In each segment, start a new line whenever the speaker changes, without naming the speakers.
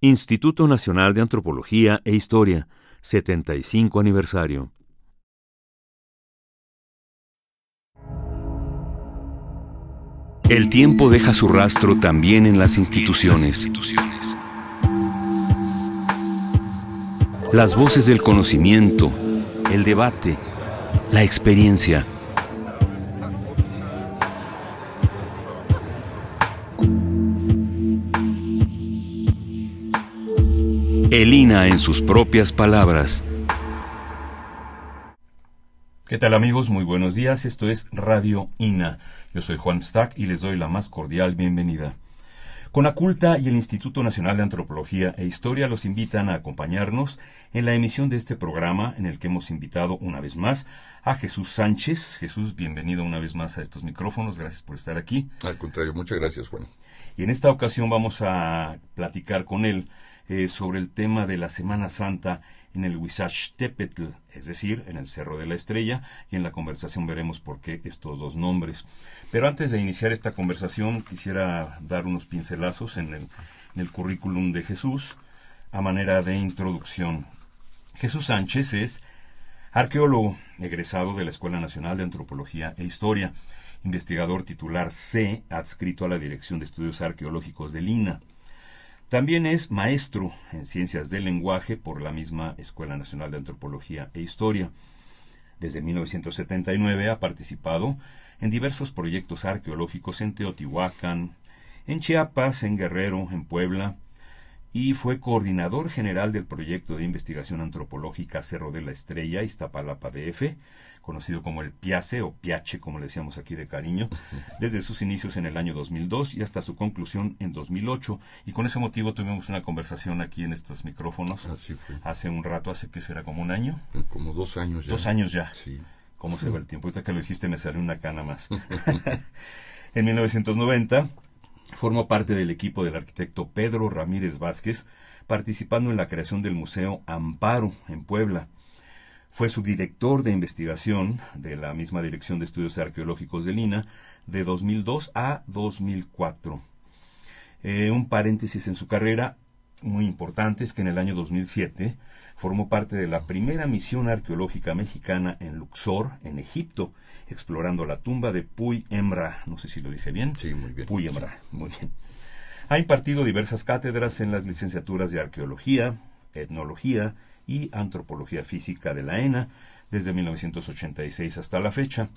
Instituto Nacional de Antropología e Historia, 75 aniversario. El tiempo deja su rastro también en las instituciones. Las voces del conocimiento, el debate, la experiencia. El INA en sus propias palabras.
¿Qué tal, amigos? Muy buenos días. Esto es Radio INA. Yo soy Juan Stack y les doy la más cordial bienvenida. Conaculta y el Instituto Nacional de Antropología e Historia los invitan a acompañarnos en la emisión de este programa, en el que hemos invitado una vez más a Jesús Sánchez. Jesús, bienvenido una vez más a estos micrófonos. Gracias por estar aquí.
Al contrario, muchas gracias, Juan.
Y en esta ocasión vamos a platicar con él sobre el tema de la Semana Santa en el Huizachtepetl, es decir, en el Cerro de la Estrella, y en la conversación veremos por qué estos dos nombres. Pero antes de iniciar esta conversación, quisiera dar unos pincelazos en el currículum de Jesús, a manera de introducción. Jesús Sánchez es arqueólogo, egresado de la Escuela Nacional de Antropología e Historia, investigador titular C, adscrito a la Dirección de Estudios Arqueológicos del INA. También es maestro en Ciencias del Lenguaje por la misma Escuela Nacional de Antropología e Historia. Desde 1979 ha participado en diversos proyectos arqueológicos en Teotihuacán, en Chiapas, en Guerrero, en Puebla, y fue coordinador general del proyecto de investigación antropológica Cerro de la Estrella, Iztapalapa DF, conocido como el PIACE o PIACHE, como le decíamos aquí de cariño, desde sus inicios en el año 2002 y hasta su conclusión en 2008. Y con ese motivo tuvimos una conversación aquí en estos micrófonos.
Así fue.
Hace un rato, hace que será como un año.
Como 2 años ya.
2 años ya.
Sí.
¿Cómo se va el tiempo? Ahorita que lo dijiste me salió una cana más. En 1990 formó parte del equipo del arquitecto Pedro Ramírez Vázquez, participando en la creación del Museo Amparo en Puebla. Fue subdirector de investigación de la misma Dirección de Estudios Arqueológicos del INA de 2002 a 2004. Un paréntesis en su carrera muy importante es que en el año 2007 formó parte de la primera misión arqueológica mexicana en Luxor, en Egipto, explorando la tumba de Puy Emra. No sé si lo dije bien.
Sí, muy bien.
Puy Emra, muy bien. Ha impartido diversas cátedras en las licenciaturas de Arqueología, Etnología y Antropología Física de la ENA desde 1986 hasta la fecha.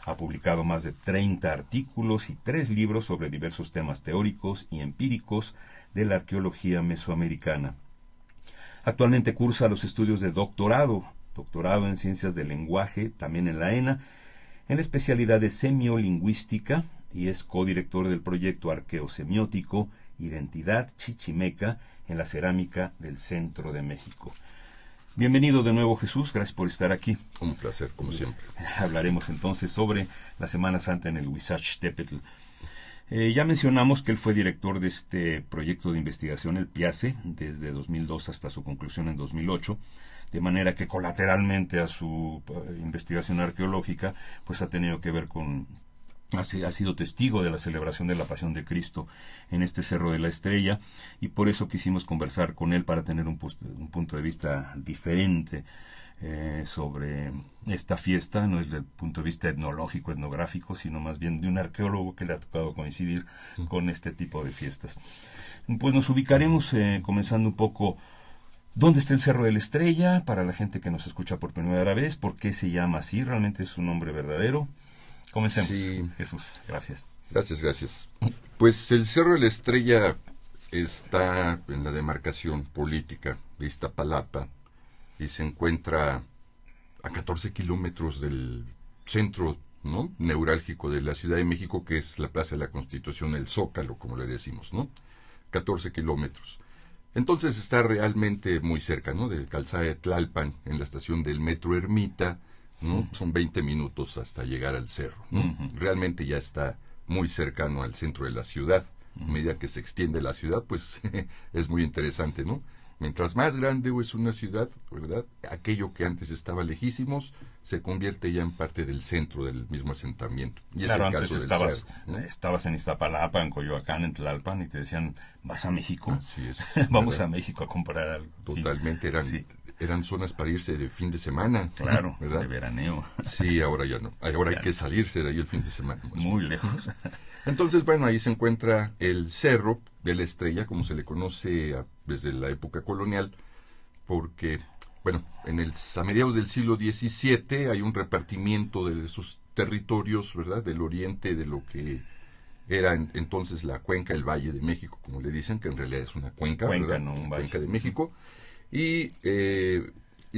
Ha publicado más de 30 artículos y 3 libros sobre diversos temas teóricos y empíricos de la arqueología mesoamericana. Actualmente cursa los estudios de doctorado en Ciencias del Lenguaje, también en la ENA, en la especialidad de Semiolingüística, y es codirector del proyecto arqueosemiótico Identidad Chichimeca en la cerámica del centro de México. Bienvenido de nuevo, Jesús, gracias por estar aquí.
Un placer, como siempre.
Hablaremos entonces sobre la Semana Santa en el Huizachtepetl. Ya mencionamos que él fue director de este proyecto de investigación, el PIACE, desde 2002 hasta su conclusión en 2008, de manera que colateralmente a su investigación arqueológica, pues ha tenido que ver con... Ha sido testigo de la celebración de la Pasión de Cristo en este Cerro de la Estrella, y por eso quisimos conversar con él para tener un punto de vista diferente sobre esta fiesta, no desde el punto de vista etnológico, etnográfico, sino más bien de un arqueólogo que le ha tocado coincidir con este tipo de fiestas. Pues nos ubicaremos comenzando un poco. ¿Dónde está el Cerro de la Estrella? Para la gente que nos escucha por primera vez, ¿por qué se llama así? ¿Realmente es su nombre verdadero? Comencemos, sí. Jesús, gracias.
Gracias. Pues el Cerro de la Estrella está en la demarcación política de Iztapalapa y se encuentra a 14 kilómetros del centro, ¿no?, neurálgico de la Ciudad de México, que es la Plaza de la Constitución, el Zócalo, como le decimos, ¿no? 14 kilómetros. Entonces está realmente muy cerca, ¿no?, del Calzada de Tlalpan, en la estación del Metro Ermita, ¿no? Son 20 minutos hasta llegar al cerro, ¿no? Realmente ya está muy cercano al centro de la ciudad. A medida que se extiende la ciudad, pues es muy interesante, ¿no? Mientras más grande es una ciudad, ¿verdad? Aquello que antes estaba lejísimos se convierte ya en parte del centro del mismo asentamiento. Y
claro,
es el
antes
caso
estabas,
del cerro, ¿no?
estabas en Iztapalapa, en Coyoacán, en Tlalpan, y te decían, ¿vas a México?
Así es.
Vamos
¿verdad?
a México a comprar algo.
Totalmente,
Sí.
eran zonas para irse de fin de semana.
Claro,
¿verdad?
de veraneo.
Sí, ahora ya no. Ahora hay que salirse de ahí el fin de semana.
Muy lejos.
Entonces, bueno, ahí se encuentra el Cerro de la Estrella, como se le conoce desde la época colonial, porque, bueno, a mediados del siglo XVII hay un repartimiento de esos territorios, ¿verdad?, del oriente de lo que era entonces la cuenca, el Valle de México, como le dicen, que en realidad es una cuenca, ¿verdad?
No un valle.
Cuenca de México. Y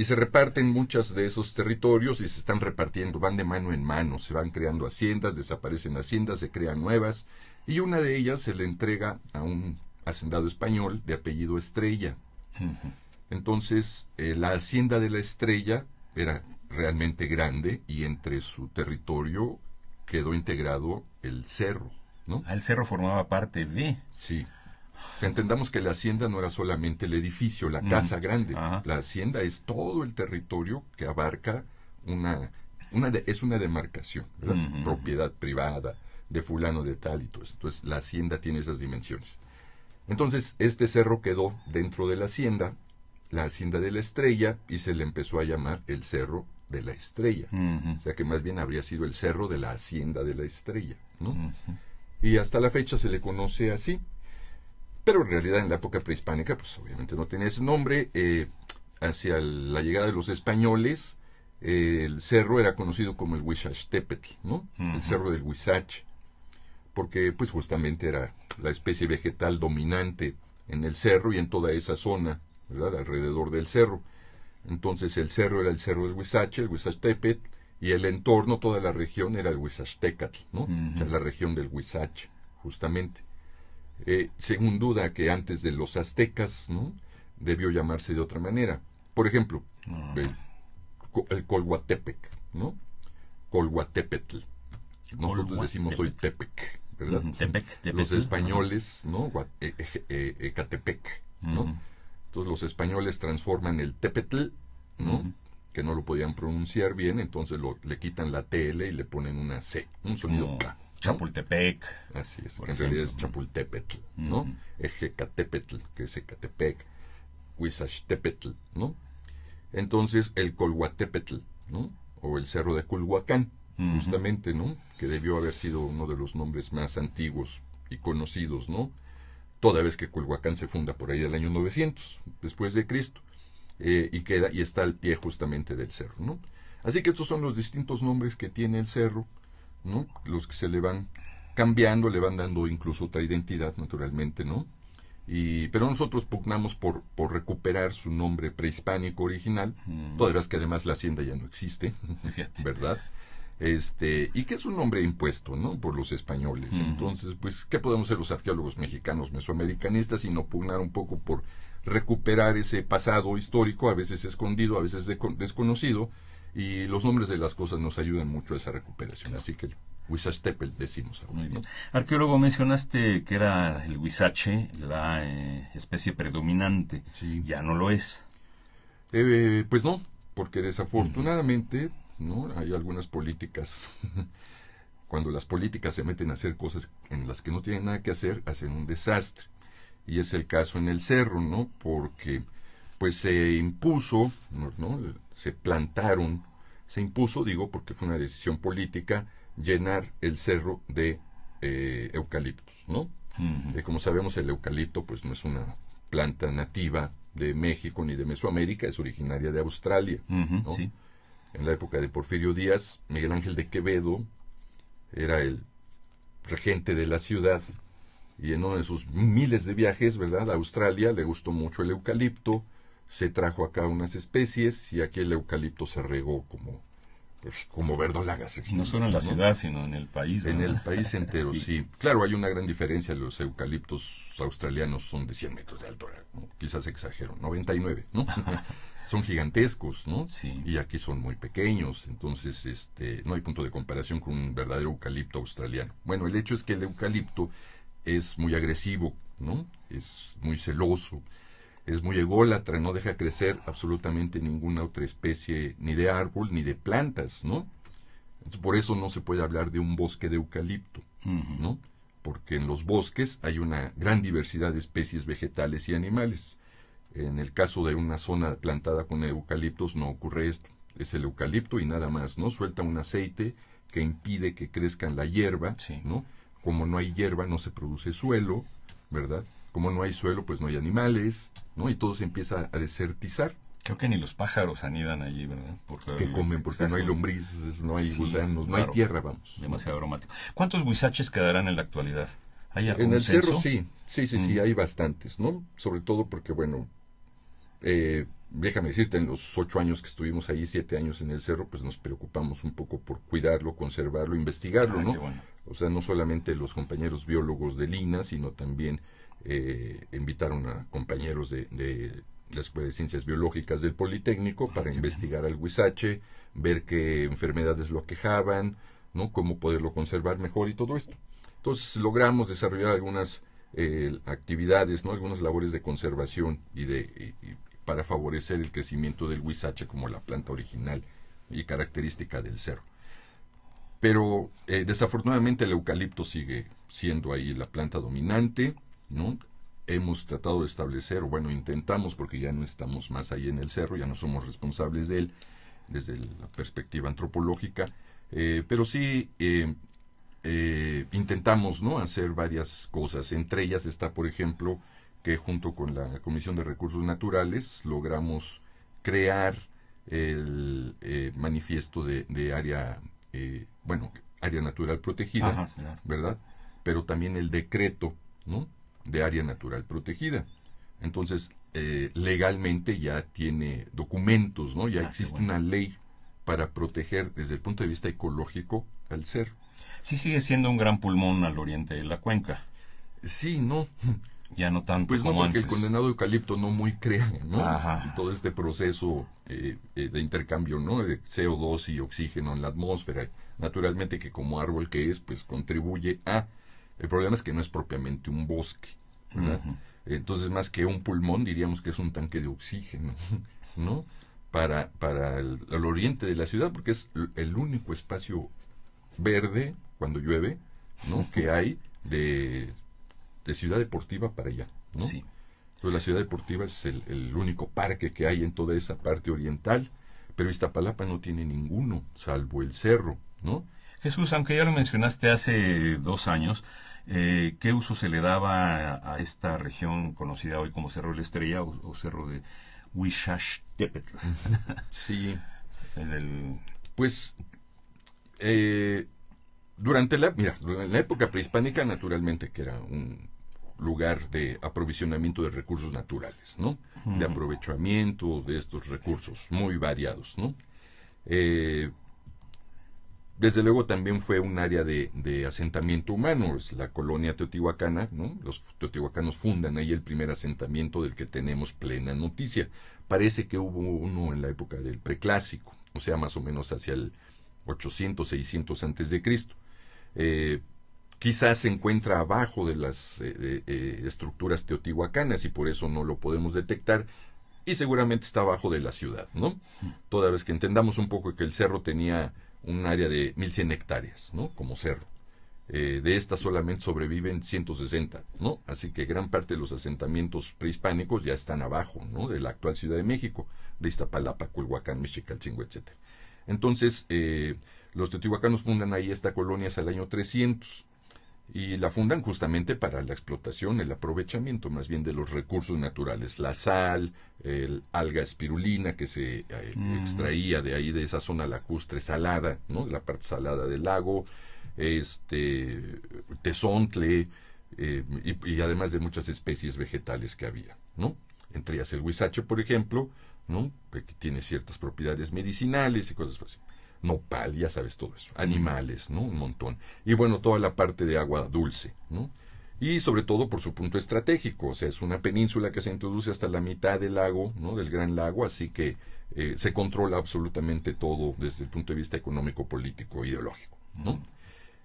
se reparten muchos de esos territorios y se están repartiendo, van de mano en mano, se van creando haciendas, desaparecen haciendas, se crean nuevas, y una de ellas se le entrega a un hacendado español de apellido Estrella.
Ujú.
Entonces, la hacienda de la Estrella era realmente grande y entre su territorio quedó integrado el cerro, ¿no?
El cerro formaba parte de...
Sí. O sea, entendamos que la hacienda no era solamente el edificio, la casa grande.
Ajá.
La hacienda es todo el territorio que abarca es una demarcación, ¿verdad?
Ujú.
Propiedad privada de fulano de tal y todo eso. Entonces, la hacienda tiene esas dimensiones. Entonces, este cerro quedó dentro de la hacienda de la Estrella, y se le empezó a llamar el Cerro de la Estrella.
Ujú.
O sea, que más bien habría sido el Cerro de la Hacienda de la Estrella, ¿no?
Ujú.
Y hasta la fecha se le conoce así. Pero en realidad en la época prehispánica, pues obviamente no tenía ese nombre. Hacia la llegada de los españoles, el cerro era conocido como el Huizachtepetl, ¿no?
Ujú.
El cerro del Huizache, porque pues justamente era la especie vegetal dominante en el cerro y en toda esa zona, ¿verdad? Alrededor del cerro. Entonces el cerro era el cerro del Huizache, el Huizachtepetl, y el entorno, toda la región era el Huizachtecatl, ¿no?
Ujú.
O sea, la región del Huizache, justamente. Según duda que antes de los aztecas, ¿no?, debió llamarse de otra manera. Por ejemplo, el Colhuatepec, ¿no? Colhuatepetl. Nosotros decimos hoy Tepec, ¿verdad?
Ujú. Tepec,
Los
Tepetl.
españoles, ¿no? Ecatepec, ¿no?
Ujú.
Entonces los españoles transforman el Tepetl, ¿no?
Ujú.
Que no lo podían pronunciar bien, entonces le quitan la TL y le ponen una C, un sonido
Como
K, ¿no?
Chapultepec.
Así es,
por
en realidad es
ejemplo.
Chapultepetl, ¿no?
Ujú.
Ejecatepetl, que es Ecatepec, Huizachtepetl, ¿no? Entonces el Colhuatepetl, ¿no? O el Cerro de Culhuacán,
Ujú.
justamente, ¿no? Que debió haber sido uno de los nombres más antiguos y conocidos, ¿no? Toda vez que Culhuacán se funda por ahí del año 900, después de Cristo, y está al pie justamente del cerro, ¿no? Así que estos son los distintos nombres que tiene el cerro, ¿no? Los que se le van cambiando, le van dando incluso otra identidad, naturalmente, ¿no? Pero nosotros pugnamos por recuperar su nombre prehispánico original, toda vez que además la hacienda ya no existe,
Fíjate.
¿verdad? Y que es un nombre impuesto, ¿no?, por los españoles.
Ujú.
Entonces, pues, ¿qué podemos hacer los arqueólogos mexicanos mesoamericanistas sino pugnar un poco por recuperar ese pasado histórico, a veces escondido, a veces desconocido, y los nombres de las cosas nos ayudan mucho a esa recuperación? Así que Huizachtepetl decimos ahora,
Muy bien.
¿no?
Arqueólogo, mencionaste que era el huizache la especie predominante.
Sí.
Ya no lo es.
Pues no, porque desafortunadamente, ¿no?, hay algunas políticas. Cuando las políticas se meten a hacer cosas en las que no tienen nada que hacer, hacen un desastre. Y es el caso en el cerro, ¿no? Porque pues se impuso, ¿no? Se impuso, digo, porque fue una decisión política, llenar el cerro de eucaliptos, ¿no?
Ujú.
Como sabemos, el eucalipto pues no es una planta nativa de México ni de Mesoamérica, es originaria de Australia,
Ujú,
¿no?
sí.
En la época de Porfirio Díaz, Miguel Ángel de Quevedo era el regente de la ciudad, y en uno de sus miles de viajes, ¿verdad?, a Australia, le gustó mucho el eucalipto, se trajo acá unas especies, y aquí el eucalipto se regó como verdolagas.
No solo en la
¿no?
ciudad, sino en el país.
En
¿verdad?
el país entero,
Sí.
sí. Claro, hay una gran diferencia. Los eucaliptos australianos son de 100 metros de altura, ¿no? Quizás exagero, 99, ¿no? Son gigantescos, ¿no?
Sí.
Y aquí son muy pequeños, entonces no hay punto de comparación con un verdadero eucalipto australiano. Bueno, el hecho es que el eucalipto es muy agresivo, ¿no? Es muy celoso. es muy ególatra, no deja crecer absolutamente ninguna otra especie, ni de árbol, ni de plantas, ¿no? Entonces, por eso no se puede hablar de un bosque de eucalipto, ¿no? Porque en los bosques hay una gran diversidad de especies vegetales y animales. En el caso de una zona plantada con eucaliptos no ocurre esto. Es el eucalipto y nada más, ¿no? Suelta un aceite que impide que crezca la hierba,
sí,
¿no? Como no hay hierba, no se produce suelo, ¿verdad? Como no hay suelo, pues no hay animales, ¿no? Y todo se empieza a desertizar.
Creo que ni los pájaros anidan allí, ¿verdad?
Que comen, porque no hay lombrices, no hay gusanos,
claro,
no hay tierra, vamos.
Demasiado aromático. ¿Cuántos huizaches quedarán en la actualidad? ¿Hay algún
En el
censo?
cerro sí, hay bastantes, ¿no? Sobre todo porque, bueno, déjame decirte, en los 8 años que estuvimos ahí, 7 años en el cerro, pues nos preocupamos un poco por cuidarlo, conservarlo, investigarlo, ¿no?
Qué bueno.
O sea, no solamente los compañeros biólogos de Lina, sino también invitaron a compañeros de la Escuela de Ciencias Biológicas del Politécnico para investigar al huizache, ver qué enfermedades lo aquejaban, ¿no? Cómo poderlo conservar mejor y todo esto. Entonces logramos desarrollar algunas actividades, ¿no? Algunas labores de conservación y para favorecer el crecimiento del huizache como la planta original y característica del cerro. Pero desafortunadamente el eucalipto sigue siendo ahí la planta dominante, ¿no? Hemos tratado de establecer, o bueno, intentamos, porque ya no estamos más ahí en el cerro, ya no somos responsables de él desde la perspectiva antropológica, pero sí intentamos, ¿no?, hacer varias cosas. Entre ellas está, por ejemplo, que junto con la Comisión de Recursos Naturales logramos crear el manifiesto de área, área natural protegida,
Ajá, claro,
¿verdad? Pero también el decreto, ¿no?, de área natural protegida. Entonces, legalmente ya tiene documentos, ¿no? Ya existe una ley para proteger desde el punto de vista ecológico al cerro.
Sí sigue siendo un gran pulmón al oriente de la cuenca.
Sí, no.
Ya no tanto
pues
como
no, porque
antes.
el condenado eucalipto no muy crea, ¿no?
Ajá.
Y todo este proceso de intercambio, ¿no?, de CO2 y oxígeno en la atmósfera, naturalmente que como árbol que es, pues contribuye a... El problema es que no es propiamente un bosque, ¿verdad? Entonces, más que un pulmón, diríamos que es un tanque de oxígeno, ¿no? Para el oriente de la ciudad, porque es el único espacio verde, cuando llueve, ¿no?, que hay de Ciudad Deportiva para allá, ¿no?
Sí.
Entonces, la Ciudad Deportiva es el único parque que hay en toda esa parte oriental, pero Iztapalapa no tiene ninguno, salvo el cerro, ¿no?
Jesús, aunque ya lo mencionaste hace 2 años, ¿qué uso se le daba a esta región conocida hoy como Cerro de la Estrella o Cerro de Huixachtepetl?
Sí.
El...
Pues, durante la época prehispánica, naturalmente que era un lugar de aprovisionamiento de recursos naturales, ¿no? De aprovechamiento de estos recursos muy variados, ¿no? Desde luego también fue un área de asentamiento humano, es la colonia teotihuacana, ¿no? Los teotihuacanos fundan ahí el primer asentamiento del que tenemos plena noticia. Parece que hubo uno en la época del preclásico, o sea, más o menos hacia el 800, 600 antes de Cristo. Quizás se encuentra abajo de las estructuras teotihuacanas y por eso no lo podemos detectar, y seguramente está abajo de la ciudad, ¿no? Toda vez que entendamos un poco que el cerro tenía un área de 1100 hectáreas, ¿no?, como cerro. De estas solamente sobreviven 160, ¿no? Así que gran parte de los asentamientos prehispánicos ya están abajo, ¿no?, de la actual Ciudad de México, de Iztapalapa, Culhuacán, Mexicalcingo, etc. Entonces, los teotihuacanos fundan ahí esta colonia hasta el año 300, y la fundan justamente para la explotación, el aprovechamiento más bien de los recursos naturales, la sal, el alga espirulina que se extraía de ahí, de esa zona lacustre salada, ¿no?, de la parte salada del lago, tezontle, y además de muchas especies vegetales que había, ¿no? Entre ellas el huizache, por ejemplo, ¿no?, que tiene ciertas propiedades medicinales y cosas así. Nopal, ya sabes todo eso, animales, ¿no?, un montón. Y bueno, toda la parte de agua dulce, ¿no? Y sobre todo por su punto estratégico, o sea, es una península que se introduce hasta la mitad del lago, ¿no?, del Gran Lago, así que se controla absolutamente todo desde el punto de vista económico, político, ideológico, ¿no?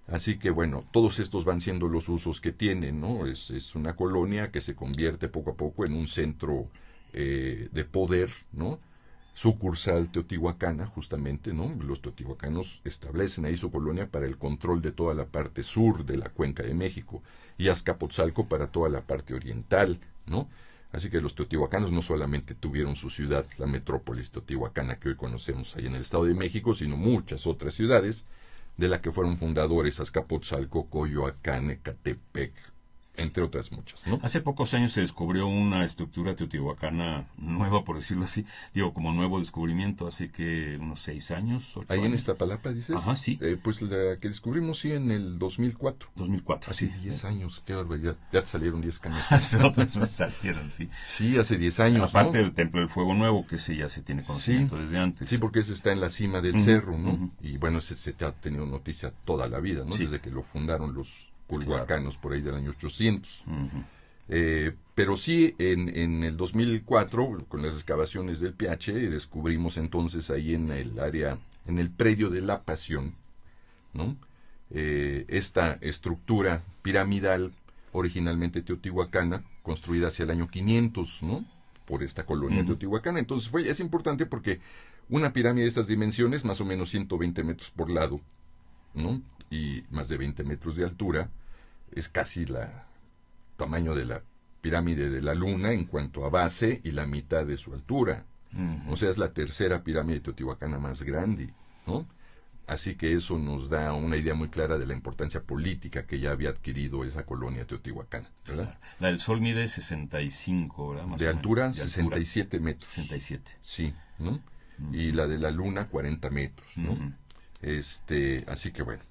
Así que bueno, todos estos van siendo los usos que tienen, ¿no? Es una colonia que se convierte poco a poco en un centro de poder, ¿no? Sucursal teotihuacana, justamente, ¿no? Los teotihuacanos establecen ahí su colonia para el control de toda la parte sur de la cuenca de México y Azcapotzalco para toda la parte oriental, ¿no? Así que los teotihuacanos no solamente tuvieron su ciudad, la metrópolis teotihuacana que hoy conocemos ahí en el Estado de México, sino muchas otras ciudades de las que fueron fundadores: Azcapotzalco, Coyoacán, Ecatepec, entre otras muchas, ¿no?
Hace pocos años se descubrió una estructura teotihuacana nueva, por decirlo así, digo, como nuevo descubrimiento, hace que unos 6 años, 8
Ahí
años.
en Iztapalapa, dices.
Ajá, sí.
Pues la que descubrimos, sí, en el 2004.
2004.
Hace
sí.
10 años, qué barbaridad. Ya te salieron 10 cañas.
Hace otras me salieron, sí.
Sí, hace 10 años,
Aparte
¿no?
del Templo del Fuego Nuevo, que ese ya se tiene conocimiento desde antes.
Sí, porque ese está en la cima del cerro, ¿no? Y bueno, ese se te ha tenido noticia toda la vida, ¿no?
Sí.
Desde que lo fundaron los culhuacanos por ahí del año 800. Pero sí, en el 2004, con las excavaciones del Piache, descubrimos entonces ahí en el área, en el predio de La Pasión, ¿no? Esta estructura piramidal, originalmente teotihuacana, construida hacia el año 500, ¿no? Por esta colonia teotihuacana. Entonces es importante porque una pirámide de estas dimensiones, más o menos 120 metros por lado, ¿no? Y más de 20 metros de altura, es casi la tamaño de la pirámide de la Luna en cuanto a base y la mitad de su altura. O sea, es la tercera pirámide teotihuacana más grande, ¿no? Así que eso nos da una idea muy clara de la importancia política que ya había adquirido esa colonia teotihuacana, ¿verdad?
La del Sol mide 65, ¿verdad? Más
De
o
altura,
menos.
67 metros.
67.
Sí, ¿no? Y la de la Luna, 40 metros, ¿no? Así que bueno,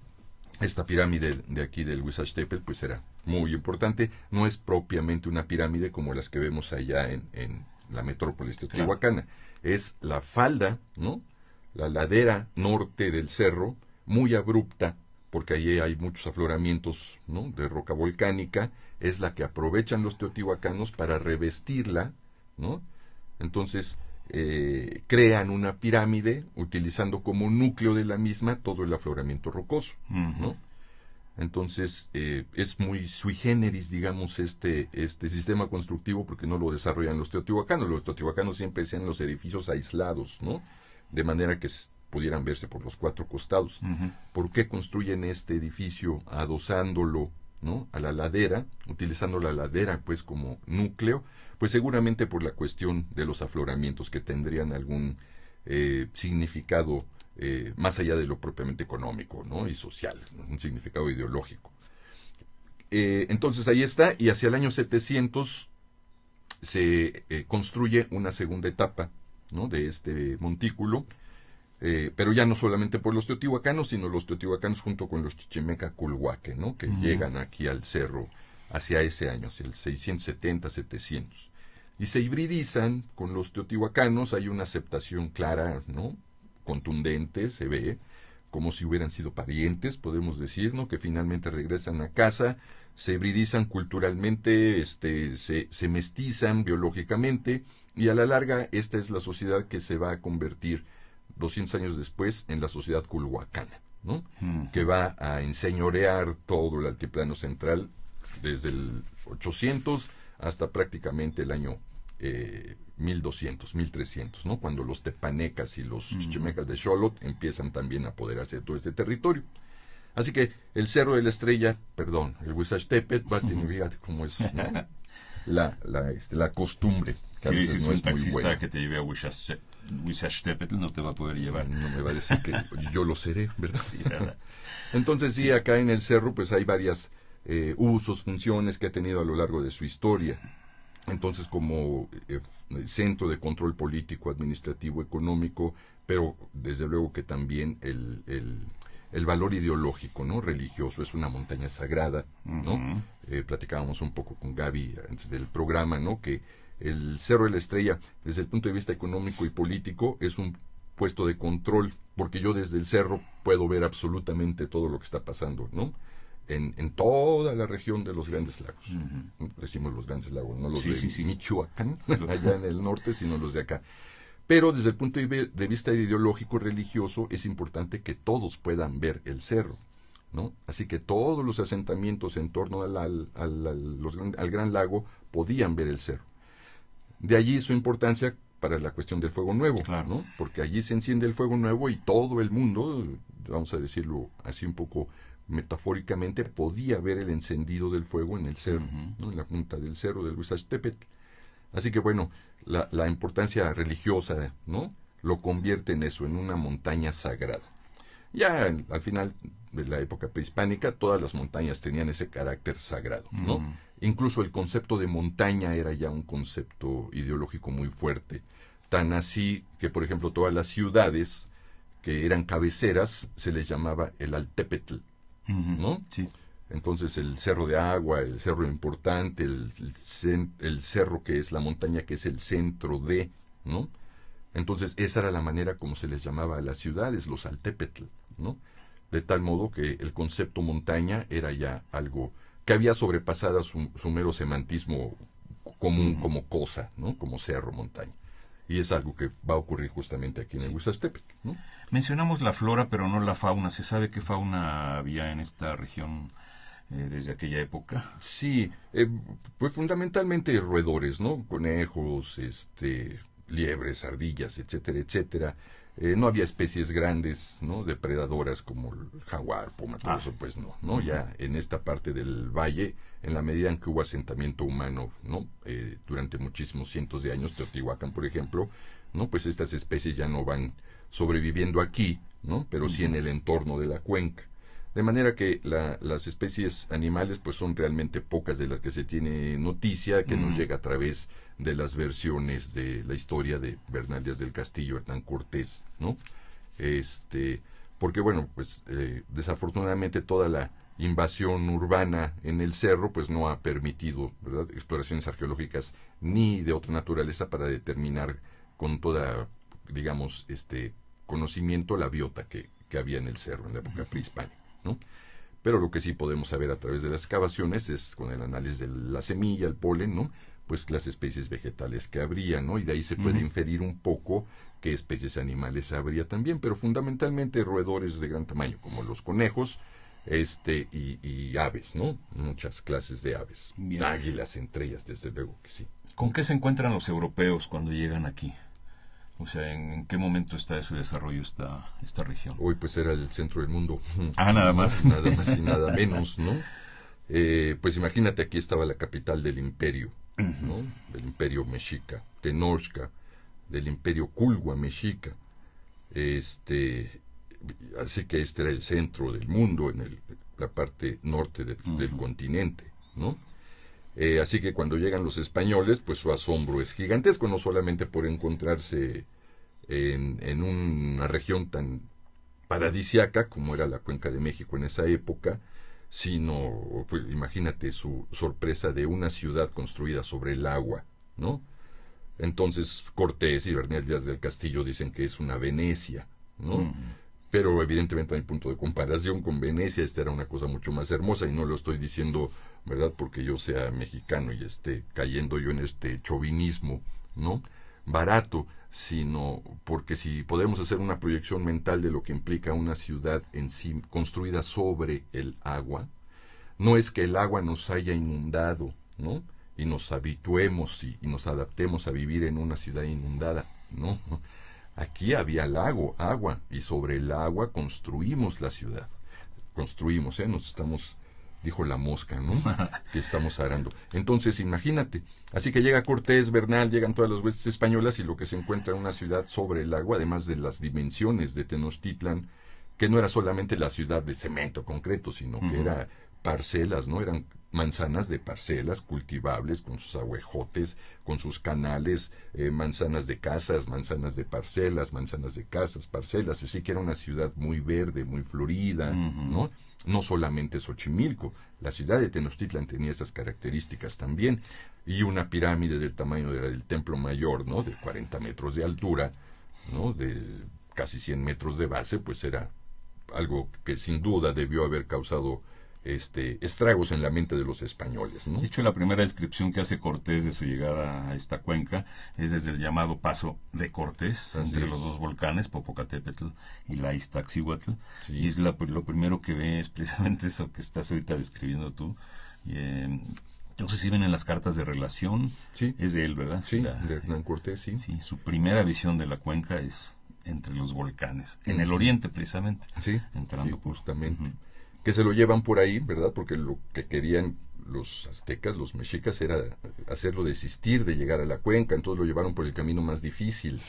esta pirámide de aquí del Huizachtepetl pues era muy importante. No es propiamente una pirámide como las que vemos allá en la metrópolis teotihuacana. Es la falda, ¿no? La ladera norte del cerro, muy abrupta, porque allí hay muchos afloramientos, ¿no? De roca volcánica. Es la que aprovechan los teotihuacanos para revestirla, ¿no? Entonces crean una pirámide utilizando como núcleo de la misma todo el afloramiento rocoso, ¿no? Entonces es muy sui generis, digamos, este sistema constructivo, porque no lo desarrollan los teotihuacanos. Los teotihuacanos siempre hacían los edificios aislados, ¿no? De manera que pudieran verse por los 4 costados. ¿Por qué construyen este edificio adosándolo, ¿no? A la ladera, utilizando la ladera pues como núcleo? Pues seguramente por la cuestión de los afloramientos, que tendrían algún significado más allá de lo propiamente económico, ¿no? Y social, ¿no? Un significado ideológico. Entonces ahí está, y hacia el año 700 se construye una segunda etapa, ¿no? De este montículo, pero ya no solamente por los teotihuacanos, sino los teotihuacanos junto con los chichimeca culhuaque, ¿no? Que llegan aquí al cerro hacia ese año, hacia el 670-700. Y se hibridizan con los teotihuacanos. Hay una aceptación clara, ¿no? Contundente, se ve, como si hubieran sido parientes, podemos decir, ¿no? Que finalmente regresan a casa, se hibridizan culturalmente, se mestizan biológicamente, y a la larga esta es la sociedad que se va a convertir 200 años después en la sociedad culhuacana, ¿no? Que va a enseñorear todo el altiplano central desde el 800 hasta prácticamente el año 1200, 1300, ¿no? Cuando los tepanecas y los chichimecas de Xolotl empiezan también a apoderarse de todo este territorio. Así que el Cerro de la Estrella, el Huizachtepetl va a tener, fíjate cómo es, ¿no? la costumbre. Que a veces
si
no
un
es muy
taxista
buena.
que te lleve a Huizachtepetl no te va a poder llevar.
No me va a decir que yo lo seré, ¿verdad?
Sí, ¿verdad?
Entonces sí, acá en el cerro pues hay varias usos, funciones que ha tenido a lo largo de su historia. Entonces como centro de control político, administrativo, económico, pero desde luego que también el valor ideológico, ¿no? Religioso. Es una montaña sagrada, ¿no? Platicábamos un poco con Gaby antes del programa, ¿no? Que el Cerro de la Estrella, desde el punto de vista económico y político, es un puesto de control, porque yo desde el cerro puedo ver absolutamente todo lo que está pasando, ¿no? En toda la región de los Grandes Lagos. Decimos los Grandes Lagos, no los de Michoacán, allá en el norte, sino los de acá. Pero desde el punto de vista ideológico religioso es importante que todos puedan ver el cerro, ¿no? Así que todos los asentamientos en torno al Gran Lago podían ver el cerro. De allí su importancia para la cuestión del fuego nuevo,
claro,
¿no? Porque allí se enciende el fuego nuevo y todo el mundo, vamos a decirlo así un poco metafóricamente, podía ver el encendido del fuego en el cerro, ¿no? En la punta del cerro del Huizachtépetl. Así que bueno, la importancia religiosa, ¿no? Lo convierte en eso, en una montaña sagrada. Ya al final de la época prehispánica, todas las montañas tenían ese carácter sagrado, ¿no? Incluso el concepto de montaña era ya un concepto ideológico muy fuerte. Tan así que, por ejemplo, todas las ciudades que eran cabeceras se les llamaba el Altépetl, ¿no?
Sí.
Entonces el Cerro de Agua, el cerro importante, el cerro que es la montaña que es el centro de, ¿no? Entonces esa era la manera como se les llamaba a las ciudades, los Altépetl, ¿no? De tal modo que el concepto montaña era ya algo que había sobrepasado su mero semantismo común como cosa, ¿no? Como cerro, montaña. Y es algo que va a ocurrir justamente aquí en el Huizachtépetl, ¿no?
Mencionamos la flora, pero no la fauna. ¿Se sabe qué fauna había en esta región desde aquella época?
Sí, pues fundamentalmente roedores, ¿no? Conejos, liebres, ardillas, etcétera, etcétera. No había especies grandes, ¿no? Depredadoras como el jaguar, puma, todo eso, pues no. Ya en esta parte del valle, en la medida en que hubo asentamiento humano, ¿no? Durante muchísimos cientos de años, Teotihuacán, por ejemplo, ¿no? Pues estas especies ya no van sobreviviendo aquí, ¿no? Pero sí en el entorno de la cuenca. De manera que las especies animales pues son realmente pocas de las que se tiene noticia, que nos llega a través de las versiones de la historia de Bernal Díaz del Castillo, Hernán Cortés, ¿no? Porque bueno, pues desafortunadamente toda la invasión urbana en el cerro pues no ha permitido, ¿verdad?, exploraciones arqueológicas ni de otra naturaleza para determinar con toda, digamos, conocimiento la biota que había en el cerro en la época prehispánica, ¿no? Pero lo que sí podemos saber a través de las excavaciones es con el análisis de la semilla, el polen, ¿no? Pues las especies vegetales que habría, ¿no? Y de ahí se puede inferir un poco qué especies animales habría también, pero fundamentalmente roedores de gran tamaño, como los conejos, y aves, ¿no? Muchas clases de aves.
Bien.
Águilas entre ellas, desde luego que sí.
¿Con qué se encuentran los europeos cuando llegan aquí? O sea, ¿en qué momento está de su desarrollo esta región?
Hoy pues era el centro del mundo.
Nada más.
Nada más y nada menos, ¿no? Pues imagínate, aquí estaba la capital del imperio, ¿no? Del imperio mexica, Tenochca, del imperio Culhua mexica. Así que este era el centro del mundo, en la parte norte del continente, ¿no? Así que cuando llegan los españoles, pues su asombro es gigantesco, no solamente por encontrarse en una región tan paradisiaca como era la Cuenca de México en esa época, sino, pues imagínate su sorpresa de una ciudad construida sobre el agua, ¿no? Entonces Cortés y Bernal Díaz del Castillo dicen que es una Venecia, ¿no? Pero evidentemente no hay punto de comparación con Venecia. Esta era una cosa mucho más hermosa, y no lo estoy diciendo, ¿verdad?, porque yo sea mexicano y esté cayendo yo en este chauvinismo, ¿no?, barato, sino porque si podemos hacer una proyección mental de lo que implica una ciudad en sí construida sobre el agua, no es que el agua nos haya inundado, ¿no?, y nos habituemos y nos adaptemos a vivir en una ciudad inundada, ¿no? Aquí había lago, agua, y sobre el agua construimos la ciudad. Construimos, nos estamos, dijo la mosca, ¿no?, que estamos arando. Entonces, imagínate. Así que llega Cortés, Bernal, llegan todas las huestes españolas, y lo que se encuentra en una ciudad sobre el agua, además de las dimensiones de Tenochtitlan, que no era solamente la ciudad de cemento concreto, sino que era parcelas, ¿no? Eran manzanas de parcelas cultivables, con sus aguejotes, con sus canales, manzanas de casas, manzanas de parcelas, manzanas de casas, parcelas. Así que era una ciudad muy verde, muy florida, ¿no? No solamente Xochimilco, la ciudad de Tenochtitlan tenía esas características también, y una pirámide del tamaño del Templo Mayor, ¿no?, de 40 metros de altura, ¿no?, de casi 100 metros de base, pues era algo que sin duda debió haber causado estragos en la mente de los españoles, ¿no?
De hecho, la primera descripción que hace Cortés de su llegada a esta cuenca es desde el llamado Paso de Cortés, entre los dos volcanes, Popocatépetl y la Iztaccíhuatl, y es lo primero que ve es precisamente eso que estás ahorita describiendo tú. Entonces, si ven en las cartas de relación,
Sí.
es de él, ¿verdad?
Sí, de Hernán Cortés, sí.
Sí, su primera visión de la cuenca es entre los volcanes, en el oriente precisamente.
Sí,
entrando
sí, justamente. Que se lo llevan por ahí, ¿verdad? Porque lo que querían los aztecas, los mexicas, era hacerlo desistir de llegar a la cuenca, entonces lo llevaron por el camino más difícil,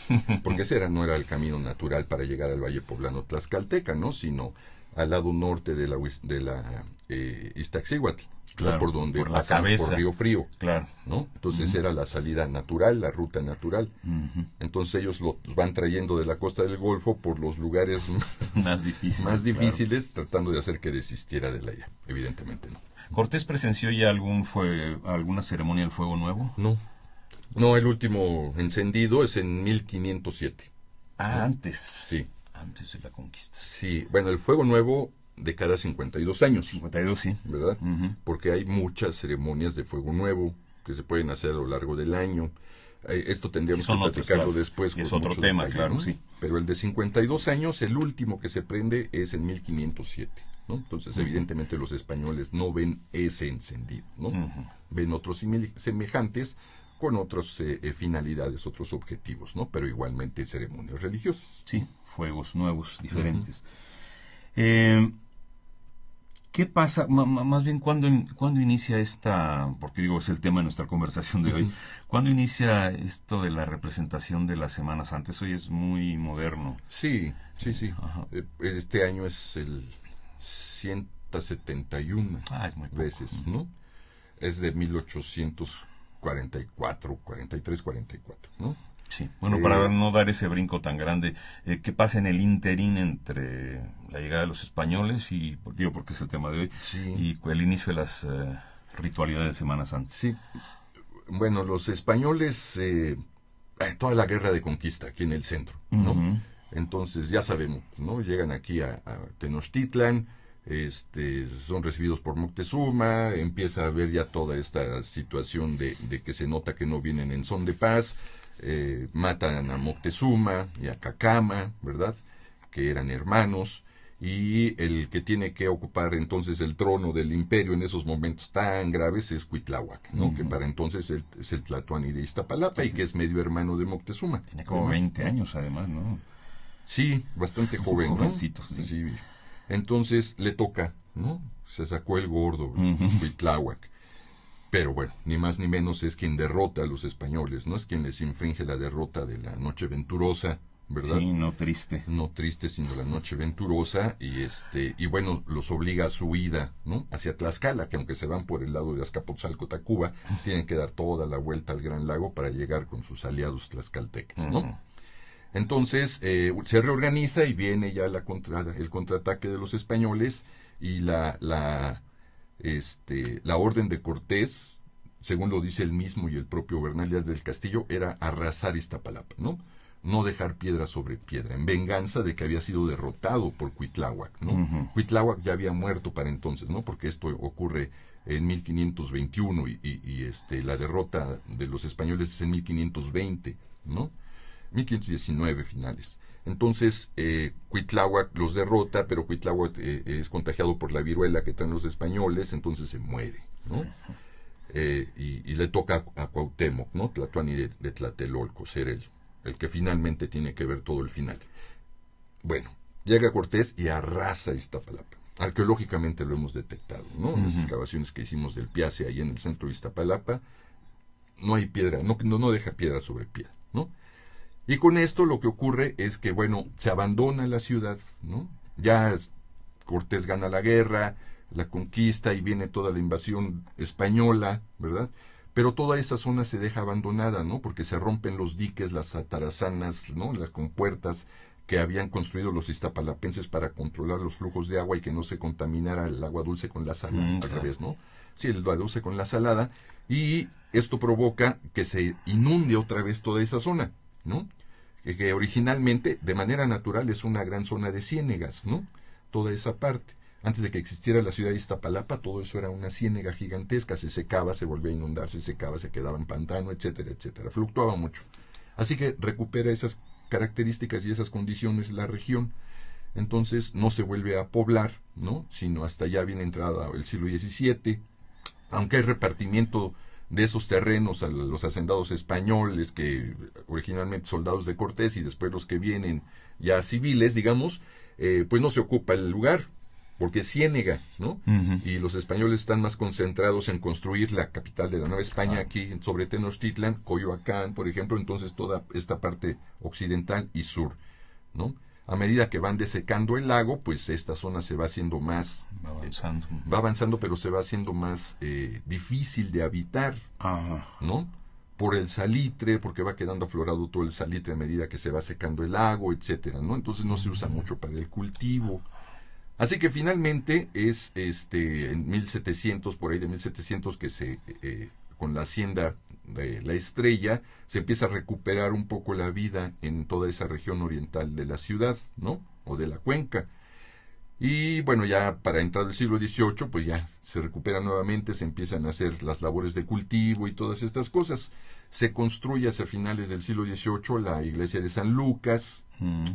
porque ese no era el camino natural para llegar al Valle Poblano Tlaxcalteca, ¿no? Sino al lado norte de la Iztaccíhuatl,
claro,
por donde
por la
pasamos
cabeza.
por Río Frío,
claro,
¿no? Entonces era la salida natural, la ruta natural. Entonces ellos los van trayendo de la costa del Golfo por los lugares
más difíciles,
claro, tratando de hacer que desistiera de la idea. Evidentemente no.
¿Cortés presenció ya alguna ceremonia del Fuego Nuevo?
No, el último encendido es en 1507.
Ah, antes.
Sí.
Antes de la conquista.
Sí, bueno, el Fuego Nuevo de cada 52 años.
52, sí.
¿Verdad? Porque hay muchas ceremonias de Fuego Nuevo que se pueden hacer a lo largo del año. Esto tendríamos que platicarlo
claro,
después.
Es otro tema, detalle, claro, ¿no? Sí.
Pero el de 52 años, el último que se prende es en 1507, ¿no? Entonces, evidentemente, los españoles no ven ese encendido, ¿no? Ven otros semejantes con otras finalidades, otros objetivos, ¿no? Pero igualmente ceremonias religiosas.
Sí, fuegos nuevos, diferentes. ¿Qué pasa? Más bien, ¿cuándo inicia esta, porque digo, es el tema de nuestra conversación de hoy, ¿cuándo inicia esto de la representación de las Semanas Santas? Hoy es muy moderno.
Sí. Este año es el 171
es muy poco.
veces, ¿no? Es de 1844, 43, 44, ¿no?
Sí, bueno, para no dar ese brinco tan grande, ¿qué pasa en el interín entre la llegada de los españoles y, digo, porque es el tema de hoy, y el inicio de las ritualidades de Semana Santa?
Sí, bueno, los españoles, toda la guerra de conquista aquí en el centro, ¿no? Entonces, ya sabemos, ¿no? Llegan aquí a Tenochtitlan, son recibidos por Moctezuma, empieza a haber ya toda esta situación de que se nota que no vienen en son de paz. Matan a Moctezuma y a Cacama, ¿verdad? Que eran hermanos, y el que tiene que ocupar entonces el trono del imperio en esos momentos tan graves es Cuitláhuac, ¿no? Que para entonces es el Tlatoani de Iztapalapa y que es medio hermano de Moctezuma.
Tiene como 20 años además, ¿no?
Sí, bastante joven, ¿no?
Jovencito, sí.
Entonces le toca, ¿no? Se sacó el gordo, Cuitláhuac. Pero bueno, ni más ni menos es quien derrota a los españoles, ¿no? Es quien les infringe la derrota de la Noche Venturosa, ¿verdad?
Sí, no triste.
No triste, sino la Noche Venturosa, y bueno, los obliga a su huida, ¿no? Hacia Tlaxcala, que aunque se van por el lado de Azcapotzalco, Tacuba, tienen que dar toda la vuelta al Gran Lago para llegar con sus aliados tlaxcaltecas, ¿no? Entonces, se reorganiza y viene ya el contraataque de los españoles, y la orden de Cortés, según lo dice él mismo y el propio Bernal Díaz del Castillo, era arrasar Iztapalapa, ¿no? No dejar piedra sobre piedra, en venganza de que había sido derrotado por Cuitláhuac, ¿no? Cuitláhuac ya había muerto para entonces, ¿no? Porque esto ocurre en 1521 y la derrota de los españoles es en 1520, ¿no? 1519 finales. Entonces, Cuitláhuac los derrota, pero Cuitláhuac es contagiado por la viruela que traen los españoles, entonces se muere, ¿no? Y le toca a Cuauhtémoc, ¿no? Tlatoani de Tlatelolco, ser el que finalmente tiene que ver todo el final. Bueno, llega Cortés y arrasa Iztapalapa. Arqueológicamente lo hemos detectado, ¿no? En las excavaciones que hicimos del Piace ahí en el centro de Iztapalapa, no hay piedra, no deja piedra sobre piedra, ¿no? Y con esto lo que ocurre es que, bueno, se abandona la ciudad, ¿no? Ya Cortés gana la guerra, la conquista, y viene toda la invasión española, ¿verdad? Pero toda esa zona se deja abandonada, ¿no? Porque se rompen los diques, las atarazanas, ¿no? Las compuertas que habían construido los iztapalapenses para controlar los flujos de agua y que no se contaminara el agua dulce con la salada, al revés, ¿no? Sí, el agua dulce con la salada, y esto provoca que se inunde otra vez toda esa zona, ¿no? Que originalmente, de manera natural, es una gran zona de ciénegas, ¿no? Toda esa parte. Antes de que existiera la ciudad de Iztapalapa, todo eso era una ciénega gigantesca, se secaba, se volvía a inundar, se secaba, se quedaba en pantano, etcétera, etcétera. Fluctuaba mucho. Así que recupera esas características y esas condiciones la región. Entonces no se vuelve a poblar, ¿no? Sino hasta ya bien entrada el siglo XVII, aunque hay repartimiento de esos terrenos a los hacendados españoles, que originalmente soldados de Cortés y después los que vienen ya civiles, digamos, pues no se ocupa el lugar, porque es ciénega, ¿no? Y los españoles están más concentrados en construir la capital de la Nueva España aquí sobre Tenochtitlan, Coyoacán, por ejemplo, entonces toda esta parte occidental y sur, ¿no? A medida que van desecando el lago, pues esta zona se va haciendo más... va avanzando, pero se va haciendo más difícil de habitar, ¿no? Por el salitre, porque va quedando aflorado todo el salitre a medida que se va secando el lago, etcétera, ¿no? Entonces no se usa mucho para el cultivo. Así que finalmente es en 1700, por ahí de 1700, que con la hacienda de La Estrella, se empieza a recuperar un poco la vida en toda esa región oriental de la ciudad, ¿no? O de la cuenca. Y bueno, ya para entrar el siglo XVIII, pues ya se recupera nuevamente, se empiezan a hacer las labores de cultivo y todas estas cosas. Se construye hacia finales del siglo XVIII la iglesia de San Lucas,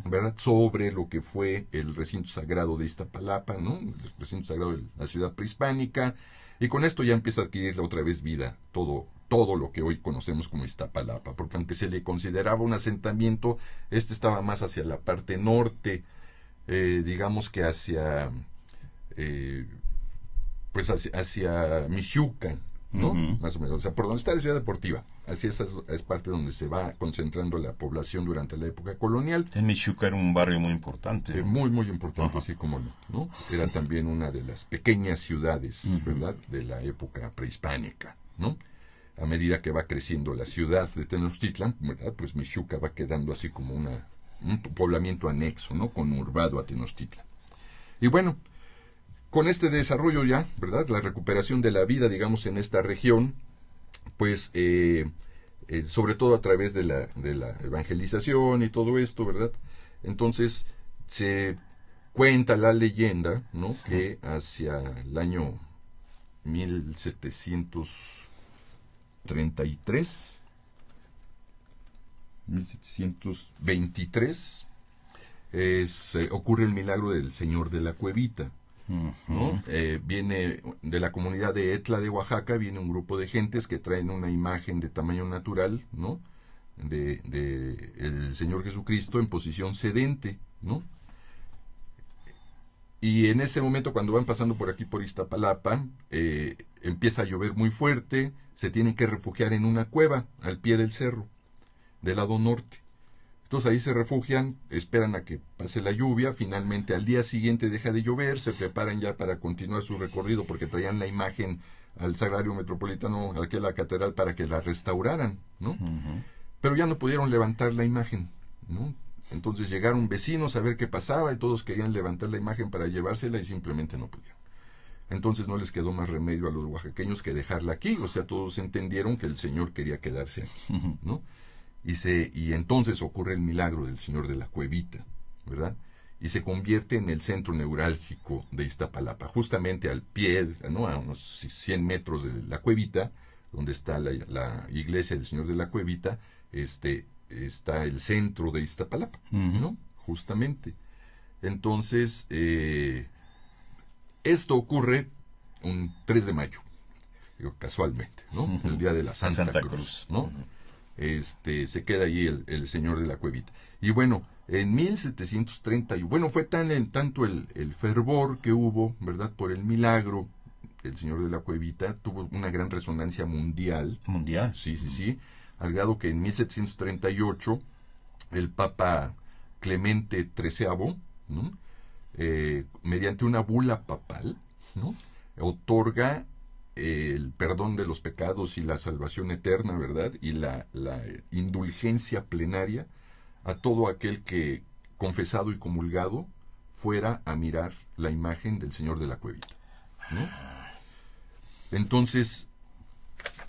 ¿verdad? Sobre lo que fue el recinto sagrado de Iztapalapa, ¿no? El recinto sagrado de la ciudad prehispánica. Y con esto ya empieza a adquirir otra vez vida todo lo que hoy conocemos como Iztapalapa, porque aunque se le consideraba un asentamiento, estaba más hacia la parte norte, digamos que hacia hacia Michoacán, ¿no? Más o menos, o sea, por donde está la ciudad deportiva, hacia esa es parte donde se va concentrando la población durante la época colonial.
En Michoacán era un barrio muy importante.
Muy, muy importante, así como ¿no? Era también una de las pequeñas ciudades, ¿verdad?, de la época prehispánica, ¿no? A medida que va creciendo la ciudad de Tenochtitlan, ¿verdad?, pues Michoacán va quedando así como un poblamiento anexo, ¿no?, conurbado a Tenochtitlan. Y bueno, con este desarrollo ya, ¿verdad?, la recuperación de la vida, digamos, en esta región, pues, sobre todo a través de la evangelización y todo esto, ¿verdad? Entonces, se cuenta la leyenda, ¿no?, que hacia el año 1723, ocurre el milagro del Señor de la Cuevita, ¿no? Viene de la comunidad de Etla de Oaxaca, viene un grupo de gentes que traen una imagen de tamaño natural, ¿no?, de el Señor Jesucristo en posición sedente, ¿no? Y en ese momento, cuando van pasando por aquí por Iztapalapa, empieza a llover muy fuerte, se tienen que refugiar en una cueva al pie del cerro, del lado norte. Entonces ahí se refugian, esperan a que pase la lluvia, finalmente al día siguiente deja de llover, se preparan ya para continuar su recorrido porque traían la imagen al Sagrario Metropolitano, aquí a la catedral, para que la restauraran, ¿no? Pero ya no pudieron levantar la imagen, ¿no? Entonces llegaron vecinos a ver qué pasaba y todos querían levantar la imagen para llevársela y simplemente no pudieron. Entonces no les quedó más remedio a los oaxaqueños que dejarla aquí, o sea, todos entendieron que el Señor quería quedarse aquí, ¿no? Y entonces ocurre el milagro del Señor de la Cuevita, ¿verdad? Y se convierte en el centro neurálgico de Iztapalapa, justamente al pie, ¿no?, a unos 100 metros de la Cuevita, donde está la iglesia del Señor de la Cuevita, está el centro de Iztapalapa, ¿no? Justamente. Entonces, esto ocurre un 3 de mayo, digo, casualmente, ¿no? El día de la Santa Cruz, ¿no? Se queda allí el Señor de la Cuevita. Y bueno, en 1730, bueno, fue tanto el fervor que hubo, ¿verdad?, por el milagro del Señor de la Cuevita, tuvo una gran resonancia mundial.
¿Mundial?
Sí, al grado que en 1738 el Papa Clemente XIII, ¿no?, mediante una bula papal, ¿no?, otorga el perdón de los pecados y la salvación eterna, ¿verdad?, y la indulgencia plenaria a todo aquel que, confesado y comulgado, fuera a mirar la imagen del Señor de la Cuevita, ¿no? Entonces,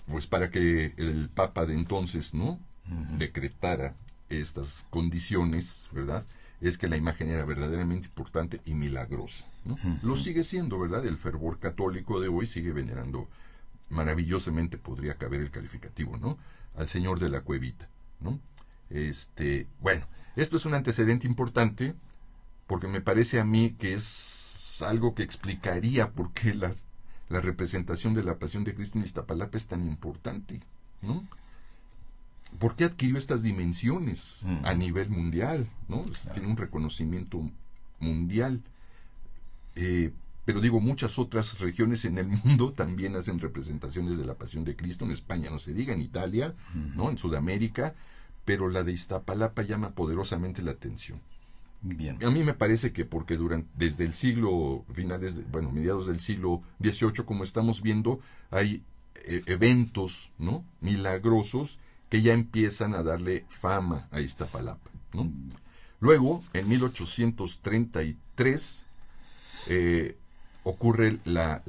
pues para que el Papa de entonces, ¿no?, decretara estas condiciones, ¿verdad?, es que la imagen era verdaderamente importante y milagrosa, ¿no? Lo sigue siendo, ¿verdad? El fervor católico de hoy sigue venerando, maravillosamente podría caber el calificativo, ¿no?, al Señor de la Cuevita, ¿no? Bueno, esto es un antecedente importante porque me parece a mí que es algo que explicaría por qué la representación de la Pasión de Cristo en Iztapalapa es tan importante, ¿no? ¿Por qué adquirió estas dimensiones a nivel mundial, ¿no? Claro. Tiene un reconocimiento mundial. Pero digo, muchas otras regiones en el mundo también hacen representaciones de la Pasión de Cristo. En España no se diga, en Italia, ¿no? En Sudamérica, pero la de Iztapalapa llama poderosamente la atención.
Bien.
A mí me parece que porque desde el siglo, mediados del siglo XVIII, como estamos viendo, hay eventos, ¿no? Milagrosos que ya empiezan a darle fama a Iztapalapa, ¿no? Luego, en 1833, ocurre la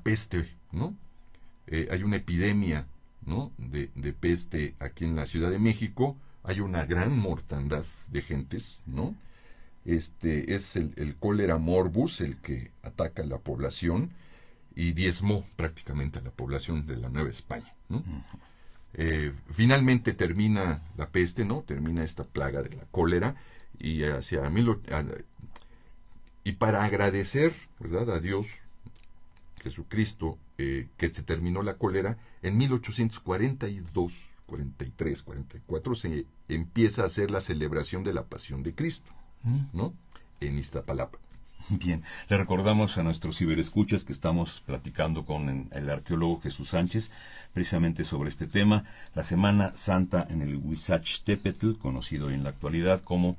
peste, ¿no? Hay una epidemia, ¿no? de peste aquí en la Ciudad de México. Hay una gran mortandad de gentes, ¿no? Es el cólera morbus el que ataca a la población y diezmó prácticamente a la población de la Nueva España, ¿no? Finalmente termina la peste, ¿no? Termina esta plaga de la cólera y y para agradecer, ¿verdad?, a Dios, Jesucristo, que se terminó la cólera, en 1842, 43, 44, se empieza a hacer la celebración de la Pasión de Cristo, ¿no? En Iztapalapa.
Bien, le recordamos a nuestros ciberescuchas que estamos platicando con el arqueólogo Jesús Sánchez precisamente sobre este tema, la Semana Santa en el Huizachtepetl, conocido en la actualidad como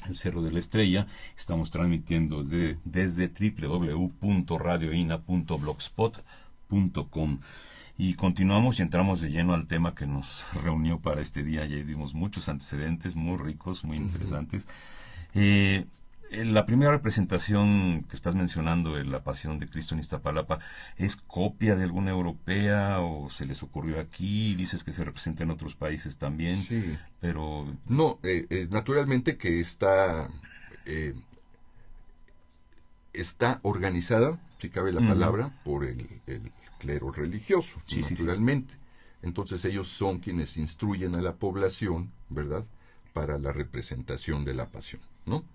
el Cerro de la Estrella. Estamos transmitiendo desde www.radioina.blogspot.com y continuamos y entramos de lleno al tema que nos reunió para este día. Ya dimos muchos antecedentes muy ricos, muy interesantes. La primera representación que estás mencionando de la Pasión de Cristo en Iztapalapa, ¿es copia de alguna europea o se les ocurrió aquí? Dices que se representa en otros países también,
sí,
pero...
No, naturalmente que está organizada, si cabe la palabra, por el clero religioso,
sí,
naturalmente. Sí. Entonces ellos son quienes instruyen a la población, ¿verdad?, para la representación de la Pasión, ¿no?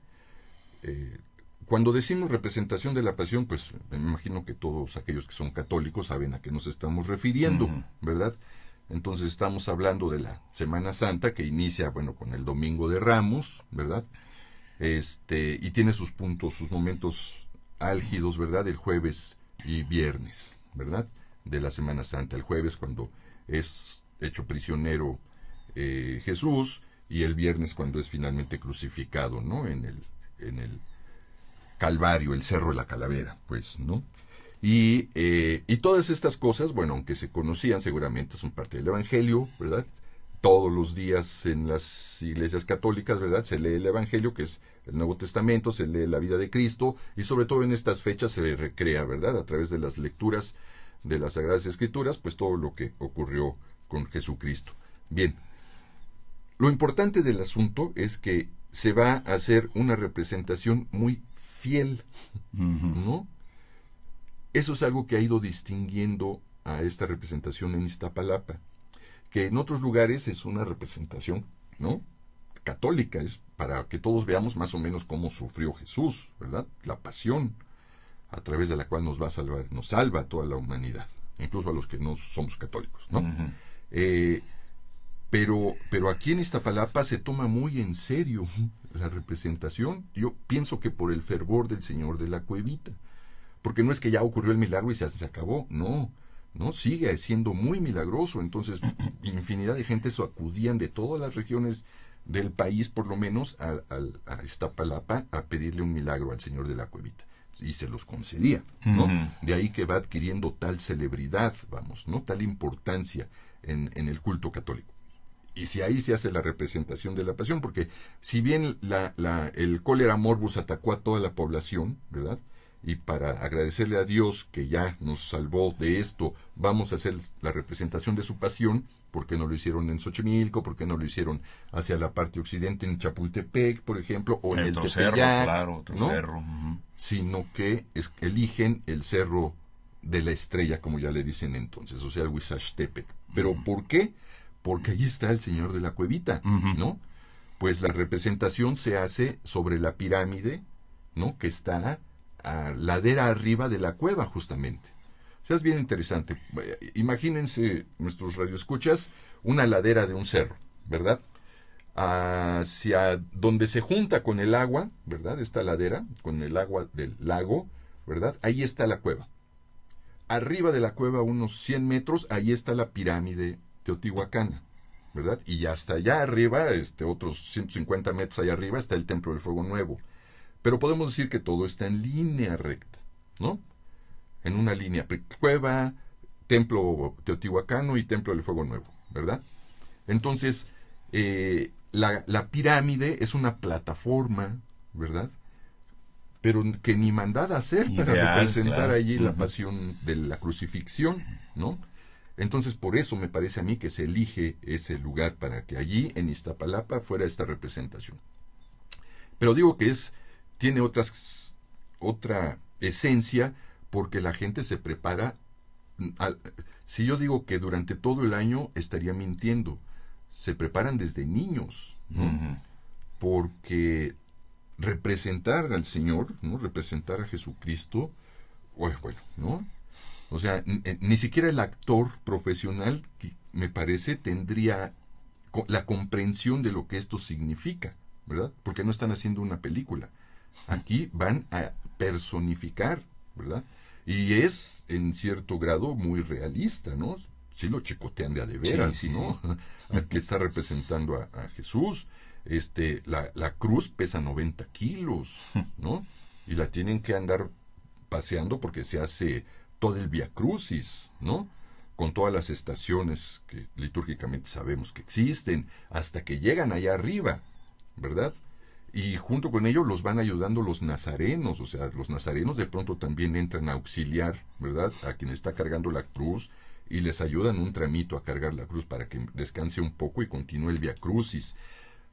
Cuando decimos representación de la Pasión, pues me imagino que todos aquellos que son católicos saben a qué nos estamos refiriendo, ¿verdad? Entonces estamos hablando de la Semana Santa, que inicia, con el Domingo de Ramos, ¿verdad? Y tiene sus puntos, sus momentos álgidos, ¿verdad? El jueves y viernes, ¿verdad?, de la Semana Santa. El jueves cuando es hecho prisionero Jesús, y el viernes cuando es finalmente crucificado, ¿no? En el Calvario, el Cerro de la Calavera, pues, ¿no? Y todas estas cosas, aunque se conocían, seguramente son parte del Evangelio, ¿verdad? Todos los días en las iglesias católicas, ¿verdad?, se lee el Evangelio, que es el Nuevo Testamento, se lee la vida de Cristo, y sobre todo en estas fechas se recrea, ¿verdad?, a través de las lecturas de las Sagradas Escrituras, pues todo lo que ocurrió con Jesucristo. Bien, lo importante del asunto es que se va a hacer una representación muy fiel, ¿no? Eso es algo que ha ido distinguiendo a esta representación en Iztapalapa, que en otros lugares es una representación, ¿no?, católica, es para que todos veamos más o menos cómo sufrió Jesús, ¿verdad?, la pasión, a través de la cual nos va a salvar, nos salva a toda la humanidad, incluso a los que no somos católicos, ¿no? Pero aquí en Iztapalapa se toma muy en serio la representación. Yo pienso que por el fervor del Señor de la Cuevita, porque no es que ya ocurrió el milagro y se acabó, no, sigue siendo muy milagroso. Entonces infinidad de gentes acudían de todas las regiones del país, por lo menos a Iztapalapa, a pedirle un milagro al Señor de la Cuevita, y se los concedía, ¿no? De ahí que va adquiriendo tal celebridad, ¿no?, tal importancia en el culto católico. Y si ahí se hace la representación de la Pasión, porque si bien el cólera morbus atacó a toda la población, ¿verdad?, y para agradecerle a Dios que ya nos salvó de esto, vamos a hacer la representación de su Pasión, ¿por qué no lo hicieron en Xochimilco? ¿Por qué no lo hicieron hacia la parte occidente, en Chapultepec, por ejemplo, o en el Tepeyac,
claro, otro
¿no?,
cerro.
Sino que eligen el Cerro de la Estrella, como ya le dicen entonces, o sea, el Huizachtepetl. ¿Pero por qué? Porque allí está el Señor de la Cuevita, ¿no? Pues la representación se hace sobre la pirámide, ¿no?, que está ladera arriba de la cueva, justamente. O sea, es bien interesante. Imagínense, nuestros radioescuchas, una ladera de un cerro, ¿verdad? Hacia donde se junta con el agua, ¿verdad? Esta ladera, con el agua del lago, ¿verdad? Ahí está la cueva. Arriba de la cueva, unos 100 metros, ahí está la pirámide teotihuacana, ¿verdad? Y hasta allá arriba, otros 150 metros allá arriba, está el Templo del Fuego Nuevo. Pero podemos decir que todo está en línea recta, ¿no? En una línea, cueva, Templo Teotihuacano y Templo del Fuego Nuevo, ¿verdad? Entonces, la pirámide es una plataforma, ¿verdad? Pero que ni mandada a hacer para representar allí la pasión de la crucifixión, ¿no? Entonces, por eso me parece a mí que se elige ese lugar para que allí, en Iztapalapa, fuera esta representación. Pero digo que tiene otra esencia, porque la gente se prepara. Si yo digo que durante todo el año, estaría mintiendo. Se preparan desde niños, ¿no? Porque representar al Señor, ¿no? Representar a Jesucristo, bueno, ¿no? O sea, ni siquiera el actor profesional, que me parece, tendría la comprensión de lo que esto significa, ¿verdad? Porque no están haciendo una película. Aquí van a personificar, ¿verdad? Y es, en cierto grado, muy realista, ¿no? Sí lo chicotean de a de veras, sí, ¿no? Sí. Que está representando a Jesús. La cruz pesa 90 kilos, ¿no? Y la tienen que andar paseando porque se hace todo el Vía Crucis, ¿no? Con todas las estaciones que litúrgicamente sabemos que existen, hasta que llegan allá arriba, ¿verdad? Y junto con ellos los van ayudando los nazarenos, o sea, los nazarenos de pronto también entran a auxiliar, ¿verdad? A quien está cargando la cruz, y les ayudan un tramito a cargar la cruz para que descanse un poco y continúe el Vía Crucis.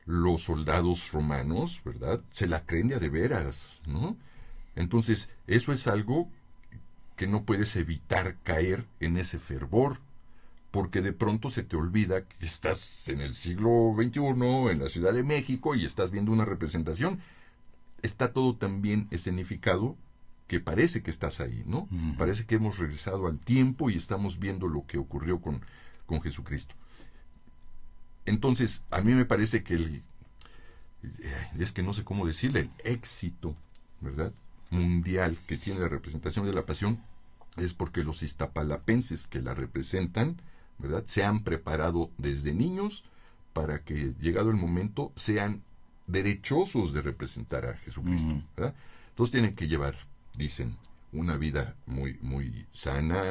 Los soldados romanos, ¿verdad?, se la creen de a de veras, ¿no? Entonces, eso es algo que no puedes evitar caer en ese fervor, porque de pronto se te olvida que estás en el siglo XXI, en la Ciudad de México, y estás viendo una representación. Está todo tan bien escenificado que parece que estás ahí, ¿no? Parece que hemos regresado al tiempo y estamos viendo lo que ocurrió con Jesucristo. Entonces, a mí me parece que es que no sé cómo decirle, el éxito, ¿verdad?, mundial que tiene la representación de la Pasión es porque los iztapalapenses que la representan, ¿verdad?, se han preparado desde niños para que, llegado el momento, sean derechosos de representar a Jesucristo, ¿verdad? Entonces tienen que llevar, dicen, una vida muy, muy sana,